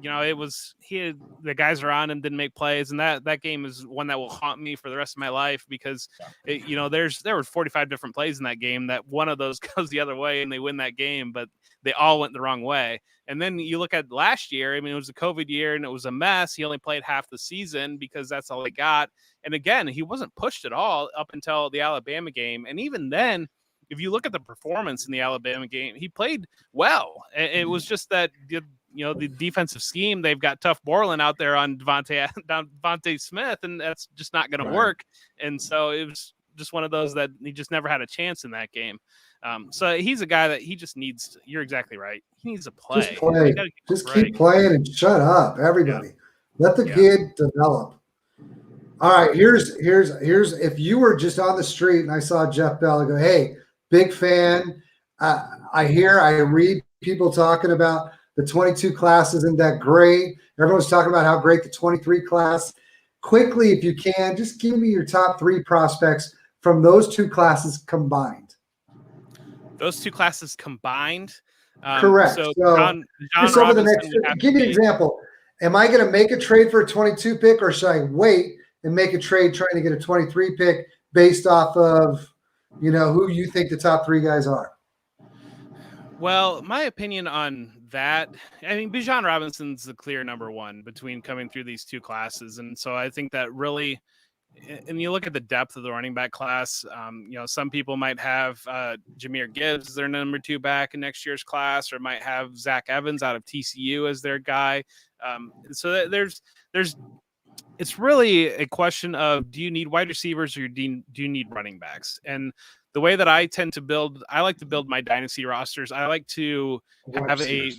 it was the guys around him didn't make plays, and that game is one that will haunt me for the rest of my life because there were 45 different plays in that game that one of those goes the other way and they win that game, but they all went the wrong way. And then you look at last year, I mean, it was a COVID year and it was a mess. He only played half the season because that's all he got. And again, he wasn't pushed at all up until the Alabama game. And even then, if you look at the performance in the Alabama game, he played well. It was just that, the defensive scheme, they've got Tough Borland out there on Devontae Smith, and that's just not going to work. And so it was just one of those that he just never had a chance in that game. So he's a guy that he just needs. You're exactly right. He needs to play. Just play. Just keep playing and shut up, everybody. Let the kid develop. All right, here's if you were just on the street and I saw Jeff Bell, I go, hey, big fan. I read people talking about the 22 class isn't that great. Everyone's talking about how great the 23 class. Quickly, if you can, just give me your top 3 prospects from those 2 classes combined. Those 2 classes combined? Correct. So John over the next, give me an example. Am I going to make a trade for a 22 pick, or should I wait and make a trade trying to get a 23 pick based off of, who you think the top 3 guys are? Well, my opinion on that, I mean, Bijan Robinson's the clear number 1 between coming through these 2 classes. And so I think that really, and you look at the depth of the running back class, some people might have Jahmyr Gibbs as their number 2 back in next year's class, or might have Zach Evans out of TCU as their guy. So it's really a question of, do you need wide receivers or do you need running backs? And the way that I tend to build, I like to build my dynasty rosters. I like to have a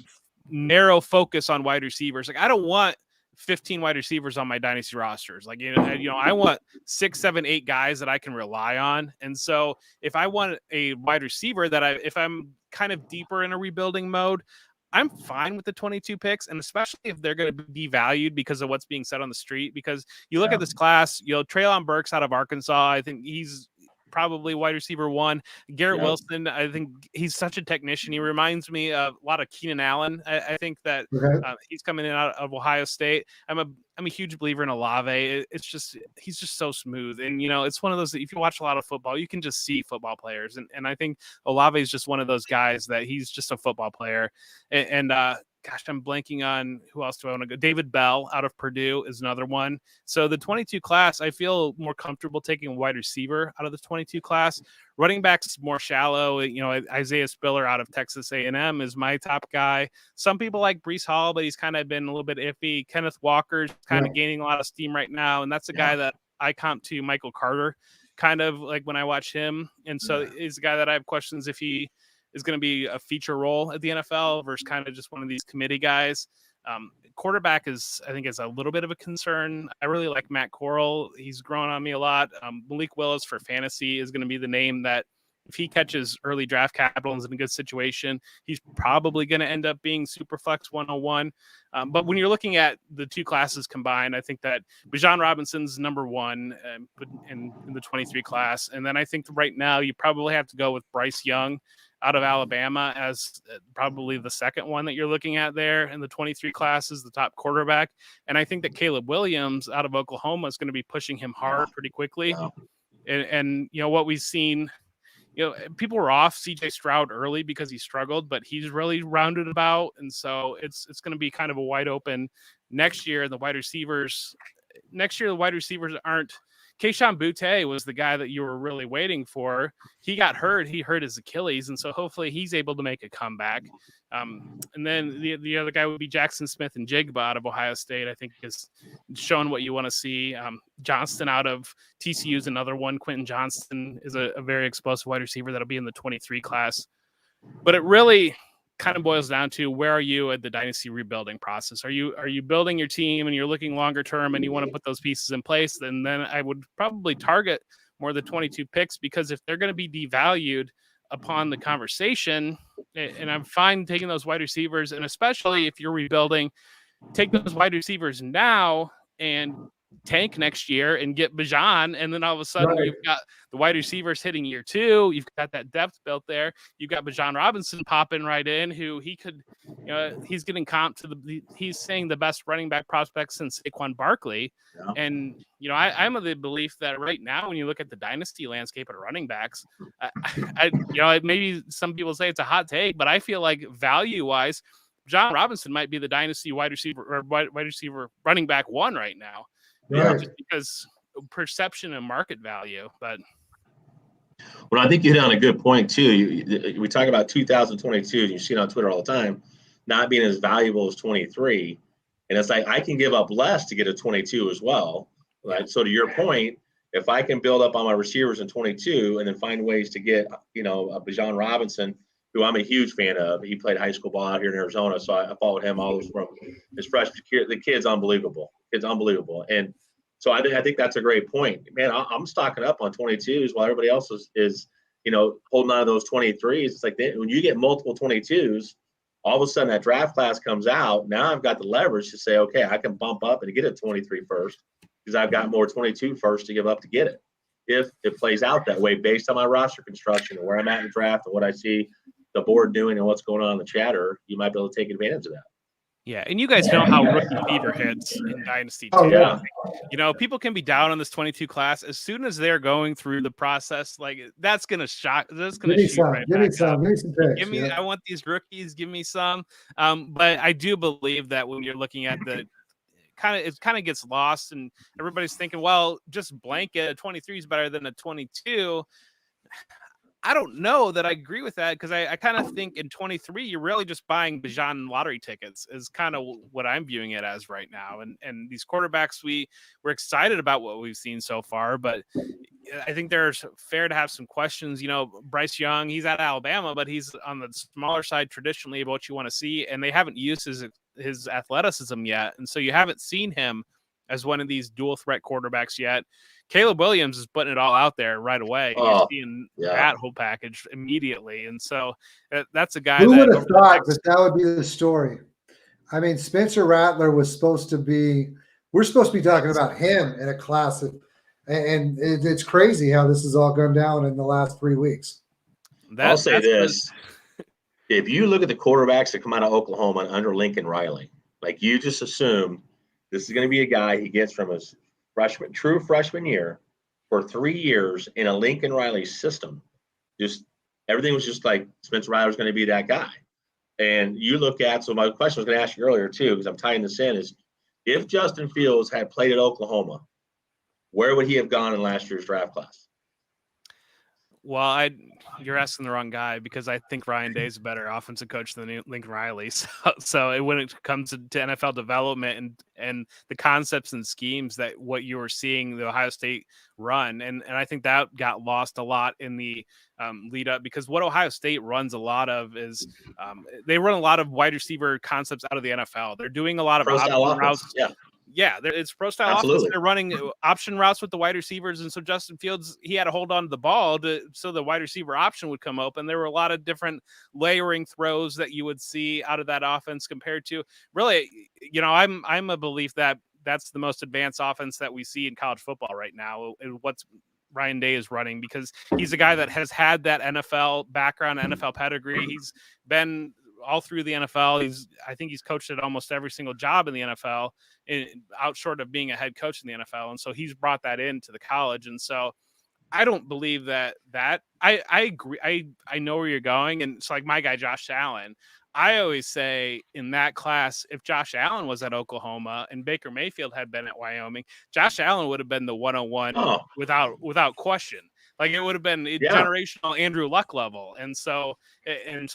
narrow focus on wide receivers. Like, I don't want 15 wide receivers on my dynasty rosters. Like, I want 6, 7, 8 guys that I can rely on. And so if I want a wide receiver if I'm kind of deeper in a rebuilding mode, I'm fine with the 22 picks, and especially if they're going to be devalued because of what's being said on the street. Because you look at this class, Treylon Burks out of Arkansas, I think he's probably wide receiver 1. Garrett Wilson, I think he's such a technician. He reminds me of a lot of Keenan Allen. I think that he's coming in out of Ohio State. I'm a huge believer in Olave. He's just so smooth. And, it's one of those that if you watch a lot of football, you can just see football players. And I think Olave is just one of those guys that he's just a football player. And gosh, I'm blanking on who else do I want to go. David Bell out of Purdue is another one. So the 22 class, I feel more comfortable taking a wide receiver out of the 22 class. Running backs more shallow. Isaiah Spiller out of Texas A&M is my top guy. Some people like Breece Hall, but he's kind of been a little bit iffy. Kenneth Walker's kind of gaining a lot of steam right now, and that's a guy that I comp to Michael Carter, kind of like when I watch him. And so he's a guy that I have questions if he is going to be a feature role at the NFL versus kind of just one of these committee guys. Quarterback is a little bit of a concern. I really like Matt Corral. He's grown on me a lot. Malik Willis for fantasy is going to be the name that if he catches early draft capital and is in a good situation, he's probably going to end up being super flex 101. But when you're looking at the 2 classes combined, I think that Bijan Robinson's number 1 in the 23 class. And then I think right now you probably have to go with Bryce Young out of Alabama as probably the second one that you're looking at there in the 23 class is the top quarterback. And I think that Caleb Williams out of Oklahoma is going to be pushing him hard pretty quickly. And what we've seen, people were off CJ Stroud early because he struggled, but he's really rounded about. And so it's going to be kind of a wide open next year. The wide receivers aren't. Kayshon Boutte was the guy that you were really waiting for. He got hurt. He hurt his Achilles, and so hopefully he's able to make a comeback. And then the other guy would be Jackson Smith and Jigba out of Ohio State. I think is showing what you want to see. Johnston out of TCU is another one. Quentin Johnston is a very explosive wide receiver that'll be in the 23 class. But it really kind of boils down to where are you at the dynasty rebuilding process? Are you building your team and you're looking longer term and you want to put those pieces in place? Then I would probably target more the 22 picks, because if they're going to be devalued upon the conversation, and I'm fine taking those wide receivers, and especially if you're rebuilding, take those wide receivers now and tank next year and get Bijan, and then all of a sudden you've got the wide receivers hitting year 2. You've got that depth built there. You've got Bijan Robinson popping right in, who he could, he's getting comped to he's saying the best running back prospect since Saquon Barkley. Yeah. And I'm of the belief that right now, when you look at the dynasty landscape at running backs, maybe some people say it's a hot take, but I feel like value wise, John Robinson might be the dynasty wide receiver running back 1 right now. Just because perception and market value. But I think you hit on a good point too. We talk about 2022, and you see it on Twitter all the time, not being as valuable as 23. And it's like, I can give up less to get a 22 as well. Right. So to your point, if I can build up on my receivers in 22 and then find ways to get, a Bijan Robinson, who I'm a huge fan of. He played high school ball out here in Arizona, so I followed him all from his freshman year. The kid's unbelievable. And so I think that's a great point. Man, I'm stocking up on 22s while everybody else is holding on to those 23s. It's like when you get multiple 22s, all of a sudden that draft class comes out. Now I've got the leverage to say, okay, I can bump up and get a 23 first because I've got more 22 first to give up to get it. If it plays out that way based on my roster construction and where I'm at in the draft and what I see the board doing and what's going on in the chatter, you might be able to take advantage of that. Yeah, and you guys know how rookie fever hits in Dynasty too. Oh, yeah. People can be down on this 22 class as soon as they're going through the process. Like that's gonna shock. That's gonna shoot right back up. Give me. I want these rookies. Give me some. But I do believe that when you're looking at the it kind of gets lost, and everybody's thinking, well, just blanket a 23 is better than a 22. I don't know that I agree with that, because I kind of think in 23, you're really just buying Bijan lottery tickets is kind of what I'm viewing it as right now. And these quarterbacks, we're excited about what we've seen so far, but I think there's fair to have some questions. Bryce Young, he's at Alabama, but he's on the smaller side traditionally of what you want to see, and they haven't used his athleticism yet. And so you haven't seen him as one of these dual threat quarterbacks yet. Caleb Williams is putting it all out there right away. You're seeing that whole package immediately. And so that's a guy who would have thought that would be the story. I mean, Spencer Rattler was supposed to be, we're supposed to be talking about him in a class and it's crazy how this has all gone down in the last 3 weeks. I'll say this. If you look at the quarterbacks that come out of Oklahoma under Lincoln Riley, like you just assume this is going to be a guy he gets from his true freshman year for 3 years in a Lincoln Riley system. Just everything was just like Spencer Rattler's going to be that guy. And you look at, so my question I was going to ask you earlier too, because I'm tying this in, is if Justin Fields had played at Oklahoma, where would he have gone in last year's draft class? Well, you're asking the wrong guy, because I think Ryan Day is a better offensive coach than Lincoln Riley. So when it comes to NFL development and the concepts and schemes that what you were seeing the Ohio State run, and I think that got lost a lot in the lead up, because what Ohio State runs a lot of is they run a lot of wide receiver concepts out of the NFL. They're doing a lot of option routes. Yeah, it's pro style offense. They're running option routes with the wide receivers, and so Justin Fields, he had to hold on to the ball so the wide receiver option would come open. There were a lot of different layering throws that you would see out of that offense compared to really, I'm a belief that that's the most advanced offense that we see in college football right now. What's Ryan Day is running, because he's a guy that has had that NFL background, NFL pedigree. He's been all through the NFL. I think he's coached at almost every single job in the NFL, out short of being a head coach in the NFL. And so he's brought that into the college. And so I don't believe that I agree. I know where you're going. And it's like my guy, Josh Allen. I always say in that class, if Josh Allen was at Oklahoma and Baker Mayfield had been at Wyoming, Josh Allen would have been the 101 without question. Like, it would have been generational Andrew Luck level. And so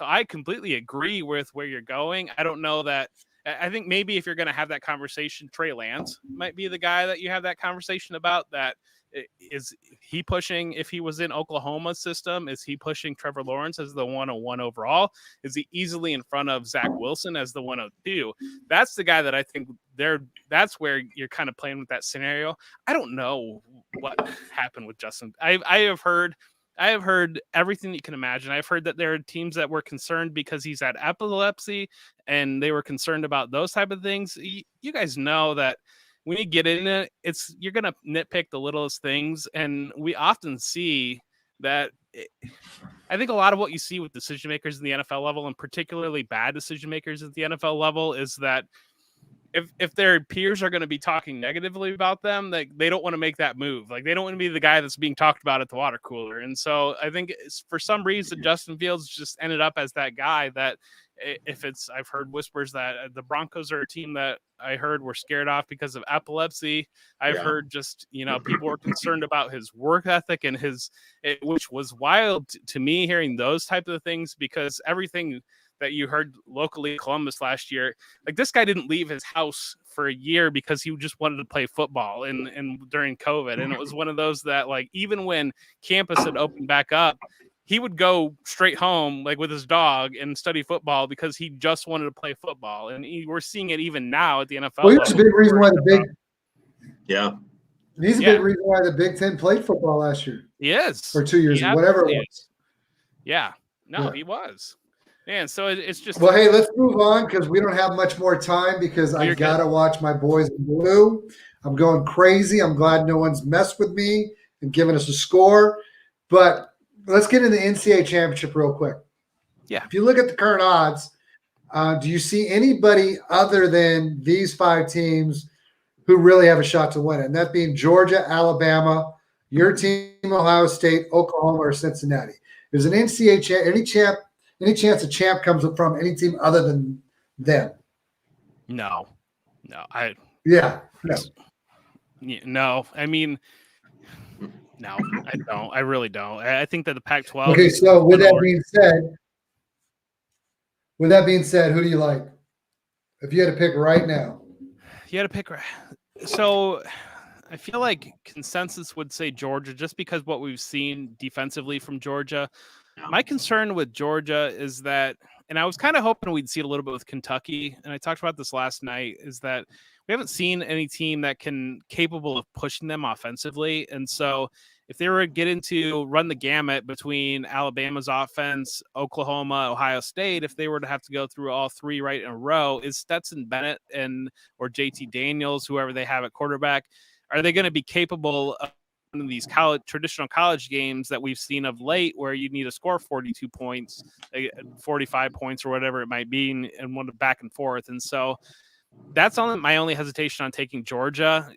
I completely agree with where you're going. I don't know that. I think maybe if you're going to have that conversation, Trey Lance might be the guy that you have that conversation about. That is he pushing, if he was in Oklahoma's system, is he pushing Trevor Lawrence as the 101 overall? Is he easily in front of Zach Wilson as the 102? That's the guy that I think that's where you're kind of playing with that scenario. I don't know what happened with Justin. I have heard everything that you can imagine. I've heard that there are teams that were concerned because he's had epilepsy, and they were concerned about those type of things. You guys know that when you get in it, you're going to nitpick the littlest things. And we often see that. I think a lot of what you see with decision makers in the NFL level, and particularly bad decision makers at the NFL level, is that if their peers are going to be talking negatively about them, they don't want to make that move. Like, they don't want to be the guy that's being talked about at the water cooler. And so I think for some reason, Justin Fields just ended up as that guy that I've heard whispers that the Broncos are a team that I heard were scared off because of epilepsy. I've heard just, people were concerned about his work ethic and which was wild to me, hearing those type of things, because everything that you heard locally in Columbus last year, like, this guy didn't leave his house for a year because he just wanted to play football and during COVID. And it was one of those that, like, even when campus had opened back up, he would go straight home, like, with his dog and study football because he just wanted to play football. And we're seeing it even now at the NFL. Well, he's a big reason why he's a big reason why the Big Ten played football last year. He is. Or 2 years, whatever it was. Yeah. No, he was. Man, so it's just. Well, hey, let's move on, because we don't have much more time, because I got to watch my boys in blue. I'm going crazy. I'm glad no one's messed with me and given us a score. But let's get into the Ncaa Championship real quick. Yeah. If you look at the current odds, do you see anybody other than these 5 teams who really have a shot to win it? And that being Georgia, Alabama, your team, Ohio State, Oklahoma, or Cincinnati. There's an Ncaa any chance a champ comes from any team other than them? No. No, I mean, no, I don't. I really don't. I think that the Pac-12. Okay, so with that being said, who do you like? If you had to pick right now. So I feel like consensus would say Georgia, just because what we've seen defensively from Georgia. My concern with Georgia is that, and I was kind of hoping we'd see it a little bit with Kentucky, and I talked about this last night, is that we haven't seen any team that capable of pushing them offensively. And so if they were to get into run the gamut between Alabama's offense, Oklahoma, Ohio State, if they were to have to go through all 3 right in a row, is Stetson Bennett or JT Daniels, whoever they have at quarterback, are they going to be capable of these traditional college games that we've seen of late, where you need to score 42 points, 45 points, or whatever it might be, and one back and forth? And so that's my only hesitation on taking Georgia.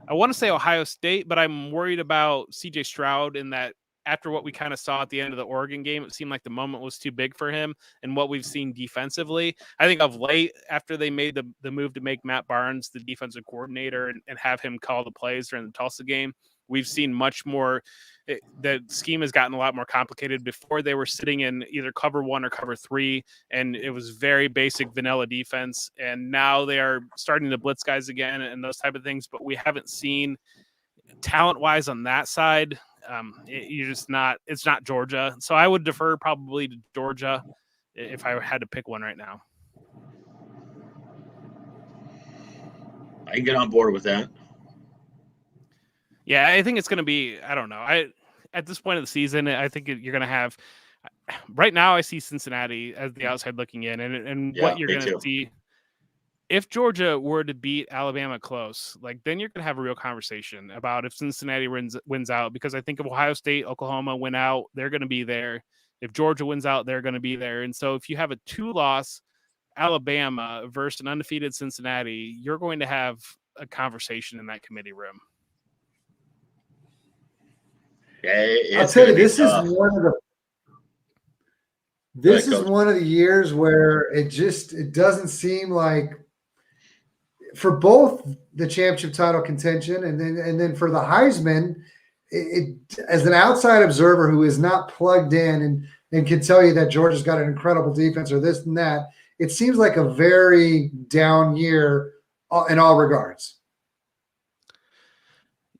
I want to say Ohio State, but I'm worried about CJ Stroud, in that after what we kind of saw at the end of the Oregon game, it seemed like the moment was too big for him, and what we've seen defensively. I think of late, after they made the move to make Matt Barnes the defensive coordinator and have him call the plays during the Tulsa game, we've seen much more. The scheme has gotten a lot more complicated. Before, they were sitting in either cover 1 or cover 3, and it was very basic vanilla defense. And now they are starting to blitz guys again and those type of things, but we haven't seen talent-wise on that side. It's not Georgia. So I would defer probably to Georgia if I had to pick one right now. I can get on board with that. Yeah, I think it's going to be, I don't know. At this point of the season, I think you're going to have, right now I see Cincinnati as the outside looking in, and what you're going to see. if Georgia were to beat Alabama close, like then you're going to have a real conversation about if Cincinnati wins out, because I think if Ohio State, Oklahoma win out, they're going to be there. If Georgia wins out, they're going to be there. And so if you have a 2-loss Alabama versus an undefeated Cincinnati, you're going to have a conversation in that committee room. Yeah, I'll tell you, this is one of the years where it doesn't seem like, for both the championship title contention and then for the Heisman, it as an outside observer who is not plugged in and can tell you that Georgia's got an incredible defense or this and that, it seems like a very down year in all regards.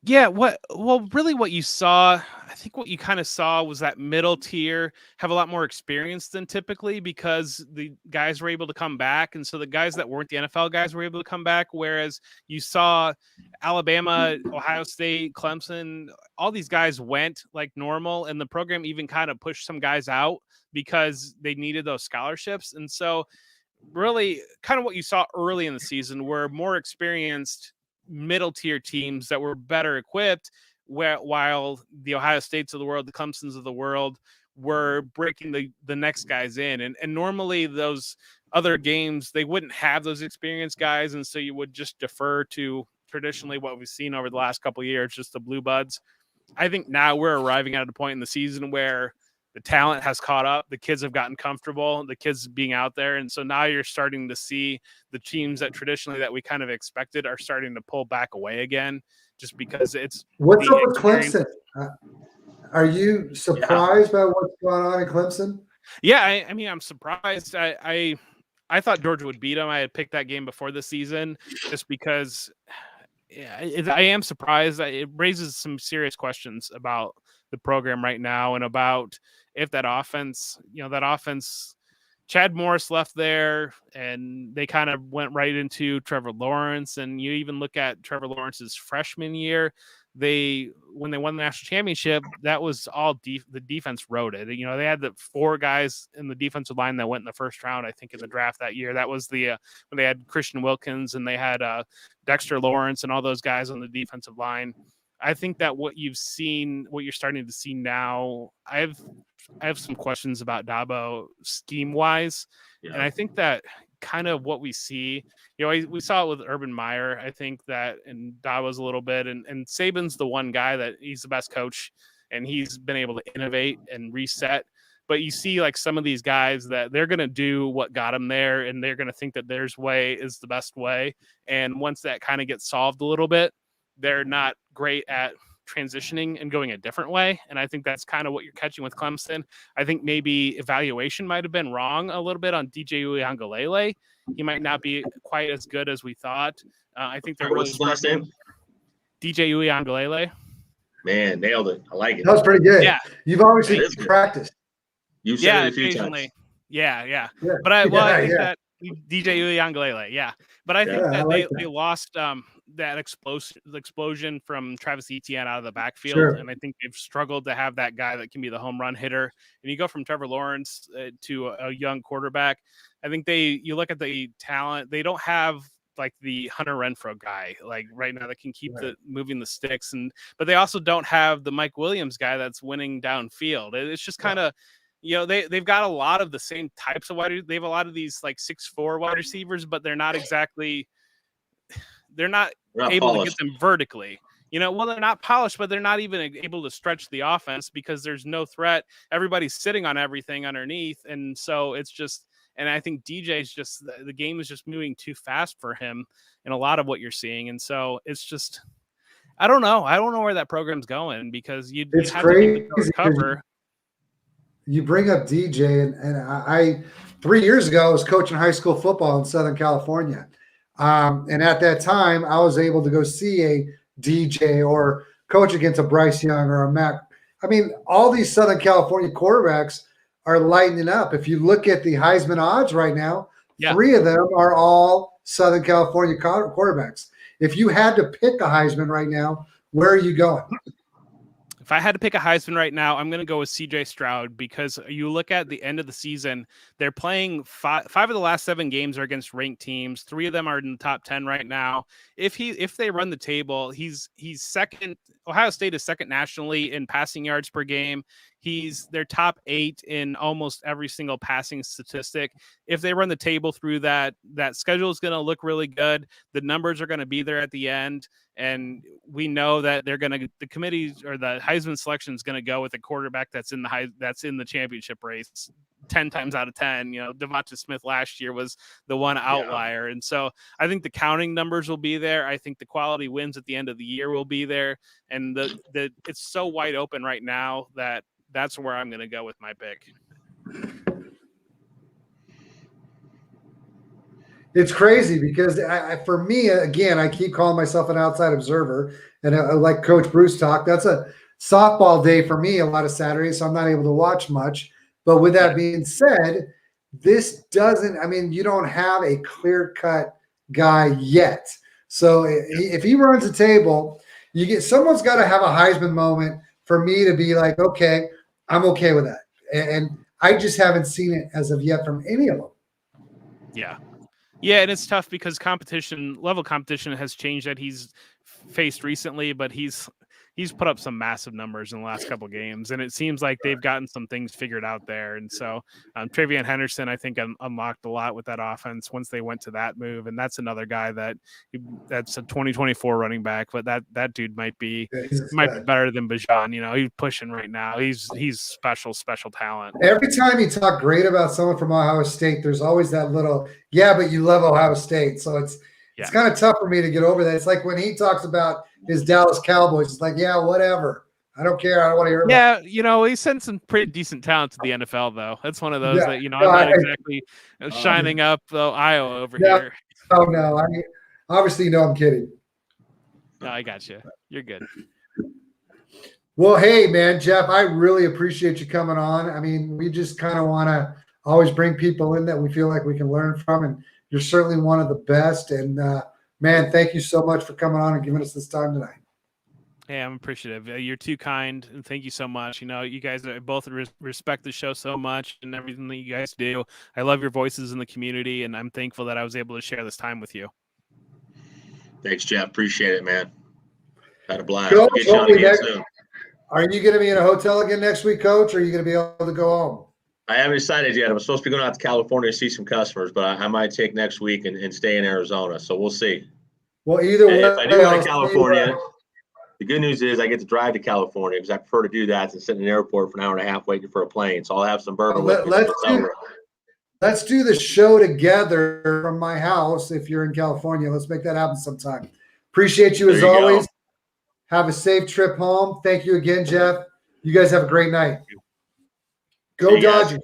Yeah, really what you saw, I think what you kind of saw was that middle tier have a lot more experience than typically, because the guys were able to come back. And so the guys that weren't the NFL guys were able to come back. Whereas you saw Alabama, Ohio State, Clemson, all these guys went like normal. And the program even kind of pushed some guys out because they needed those scholarships. And so really kind of what you saw early in the season were more experienced middle tier teams that were better equipped, while the Ohio States of the world, the Clemsons of the world, were breaking the next guys in. And normally those other games, they wouldn't have those experienced guys. And so you would just defer to traditionally what we've seen over the last couple of years, just the blue buds. I think now we're arriving at a point in the season where the talent has caught up. The kids have gotten comfortable, the kids being out there. And so now you're starting to see the teams that traditionally that we kind of expected are starting to pull back away again, just because it's what's up with Clemson. Are you surprised by what's going on in Clemson? Yeah. I mean, I'm surprised. I thought Georgia would beat them. I had picked that game before the season just because I am surprised. It raises some serious questions about the program right now and about if that offense, Chad Morris left there and they kind of went right into Trevor Lawrence. And you even look at Trevor Lawrence's freshman year, when they won the national championship, that was all the defense wrote it. They had the 4 guys in the defensive line that went in the first round, I think, in the draft that year. That was when they had Christian Wilkins and they had Dexter Lawrence and all those guys on the defensive line. I think that what you're starting to see now, I have some questions about Dabo scheme wise. Yeah. And I think that kind of what we see, we saw it with Urban Meyer. I think that, and Dabo's a little bit, and Saban's the one guy that he's the best coach and he's been able to innovate and reset. But you see like some of these guys that they're going to do what got them there and they're going to think that their way is the best way. And once that kind of gets solved a little bit, they're not great at transitioning and going a different way. And I think that's kind of what you're catching with Clemson. I think maybe evaluation might have been wrong a little bit on DJ Uiagalelei. He might not be quite as good as we thought. I think they're what's his last name? DJ Uiagalelei. Man, nailed it. I like it. That was pretty good. Yeah. You've obviously practiced. You've said it a few times. Yeah. But I think that DJ Uiagalelei. Yeah. But I think that they lost that explosion from Travis Etienne out of the backfield. Sure. And I think they've struggled to have that guy that can be the home run hitter. And you go from Trevor Lawrence to a young quarterback. I think you look at the talent, they don't have like the Hunter Renfrow guy, like right now that can keep moving the sticks. But they also don't have the Mike Williams guy that's winning downfield. It's just kind of, they've got a lot of the same types of they have a lot of these like 6'4" wide receivers, but they're not exactly, they're not able polished. To get them vertically. They're not polished, but they're not even able to stretch the offense because there's no threat. Everybody's sitting on everything underneath. And so it's just, and I think DJ's just, the game is just moving too fast for him in a lot of what you're seeing. And so it's just, I don't know. I don't know where that program's going because you have crazy. to cover. You bring up DJ, and I 3 years ago, I was coaching high school football in Southern California. And at that time, I was able to go see a DJ or coach against a Bryce Young or a Mac. I mean, all these Southern California quarterbacks are lightening up. If you look at the Heisman odds right now, 3 of them are all Southern California quarterbacks. If you had to pick a Heisman right now, where are you going? If I had to pick a Heisman right now, I'm going to go with CJ Stroud, because you look at the end of the season, they're playing five of the last 7 games are against ranked teams. 3 of them are in the top 10 right now. If they run the table, he's second. Ohio State is second nationally in passing yards per game. He's their top 8 in almost every single passing statistic. If they run the table through that schedule is going to look really good. The numbers are going to be there at the end. And we know that the committee or the Heisman selection is going to go with a quarterback that's in the championship race 10 times out of 10. Devonta Smith last year was the one outlier. Yeah. And so I think the counting numbers will be there. I think the quality wins at the end of the year will be there. And it's so wide open right now that's where I'm going to go with my pick. It's crazy because for me, again, I keep calling myself an outside observer, and like Coach Bruce talked, that's a softball day for me a lot of Saturdays, so I'm not able to watch much. But with that being said, you don't have a clear-cut guy yet. So if he runs a table, someone's got to have a Heisman moment for me to be like, okay, I'm okay with that. And I just haven't seen it as of yet from any of them. Yeah. Yeah, and it's tough because level competition has changed that he's faced recently, but he's put up some massive numbers in the last couple of games, and it seems like they've gotten some things figured out there. And so Travion Henderson, I think, unlocked a lot with that offense once they went to that move, and that's another guy that's a 2024 running back, but that dude might be better than Bijan. He's pushing right now. He's special talent. Every time you talk great about someone from Ohio State, there's always that little, but you love Ohio State. So it's kind of tough for me to get over that. It's like when he talks about his Dallas Cowboys, it's like, whatever. I don't care. I don't want to hear about it. He sent some pretty decent talent to the NFL, though. That's one of those that, I'm not exactly shining up Iowa over here. Oh, no. I mean, obviously, I'm kidding. No, I got you. You're good. Well, hey, man, Jeff, I really appreciate you coming on. I mean, we just kind of want to always bring people in that we feel like we can learn from, and you're certainly one of the best. And, man, thank you so much for coming on and giving us this time tonight. Hey, I'm appreciative. You're too kind, and thank you so much. You guys both respect the show so much and everything that you guys do. I love your voices in the community, and I'm thankful that I was able to share this time with you. Thanks, Jeff. Appreciate it, man. Had a blast. Coach, get you on again soon. Are you going to be in a hotel again next week, Coach, or are you going to be able to go home? I haven't decided yet. I'm supposed to be going out to California to see some customers, but I might take next week and stay in Arizona. So we'll see. Well, either way. If I do go to California, the good news is I get to drive to California because I prefer to do that than sit in an airport for an hour and a half waiting for a plane. So I'll have some bourbon. Let's do the show together from my house if you're in California. Let's make that happen sometime. Appreciate you as always. Have a safe trip home. Thank you again, Jeff. You guys have a great night. Go Dodgers.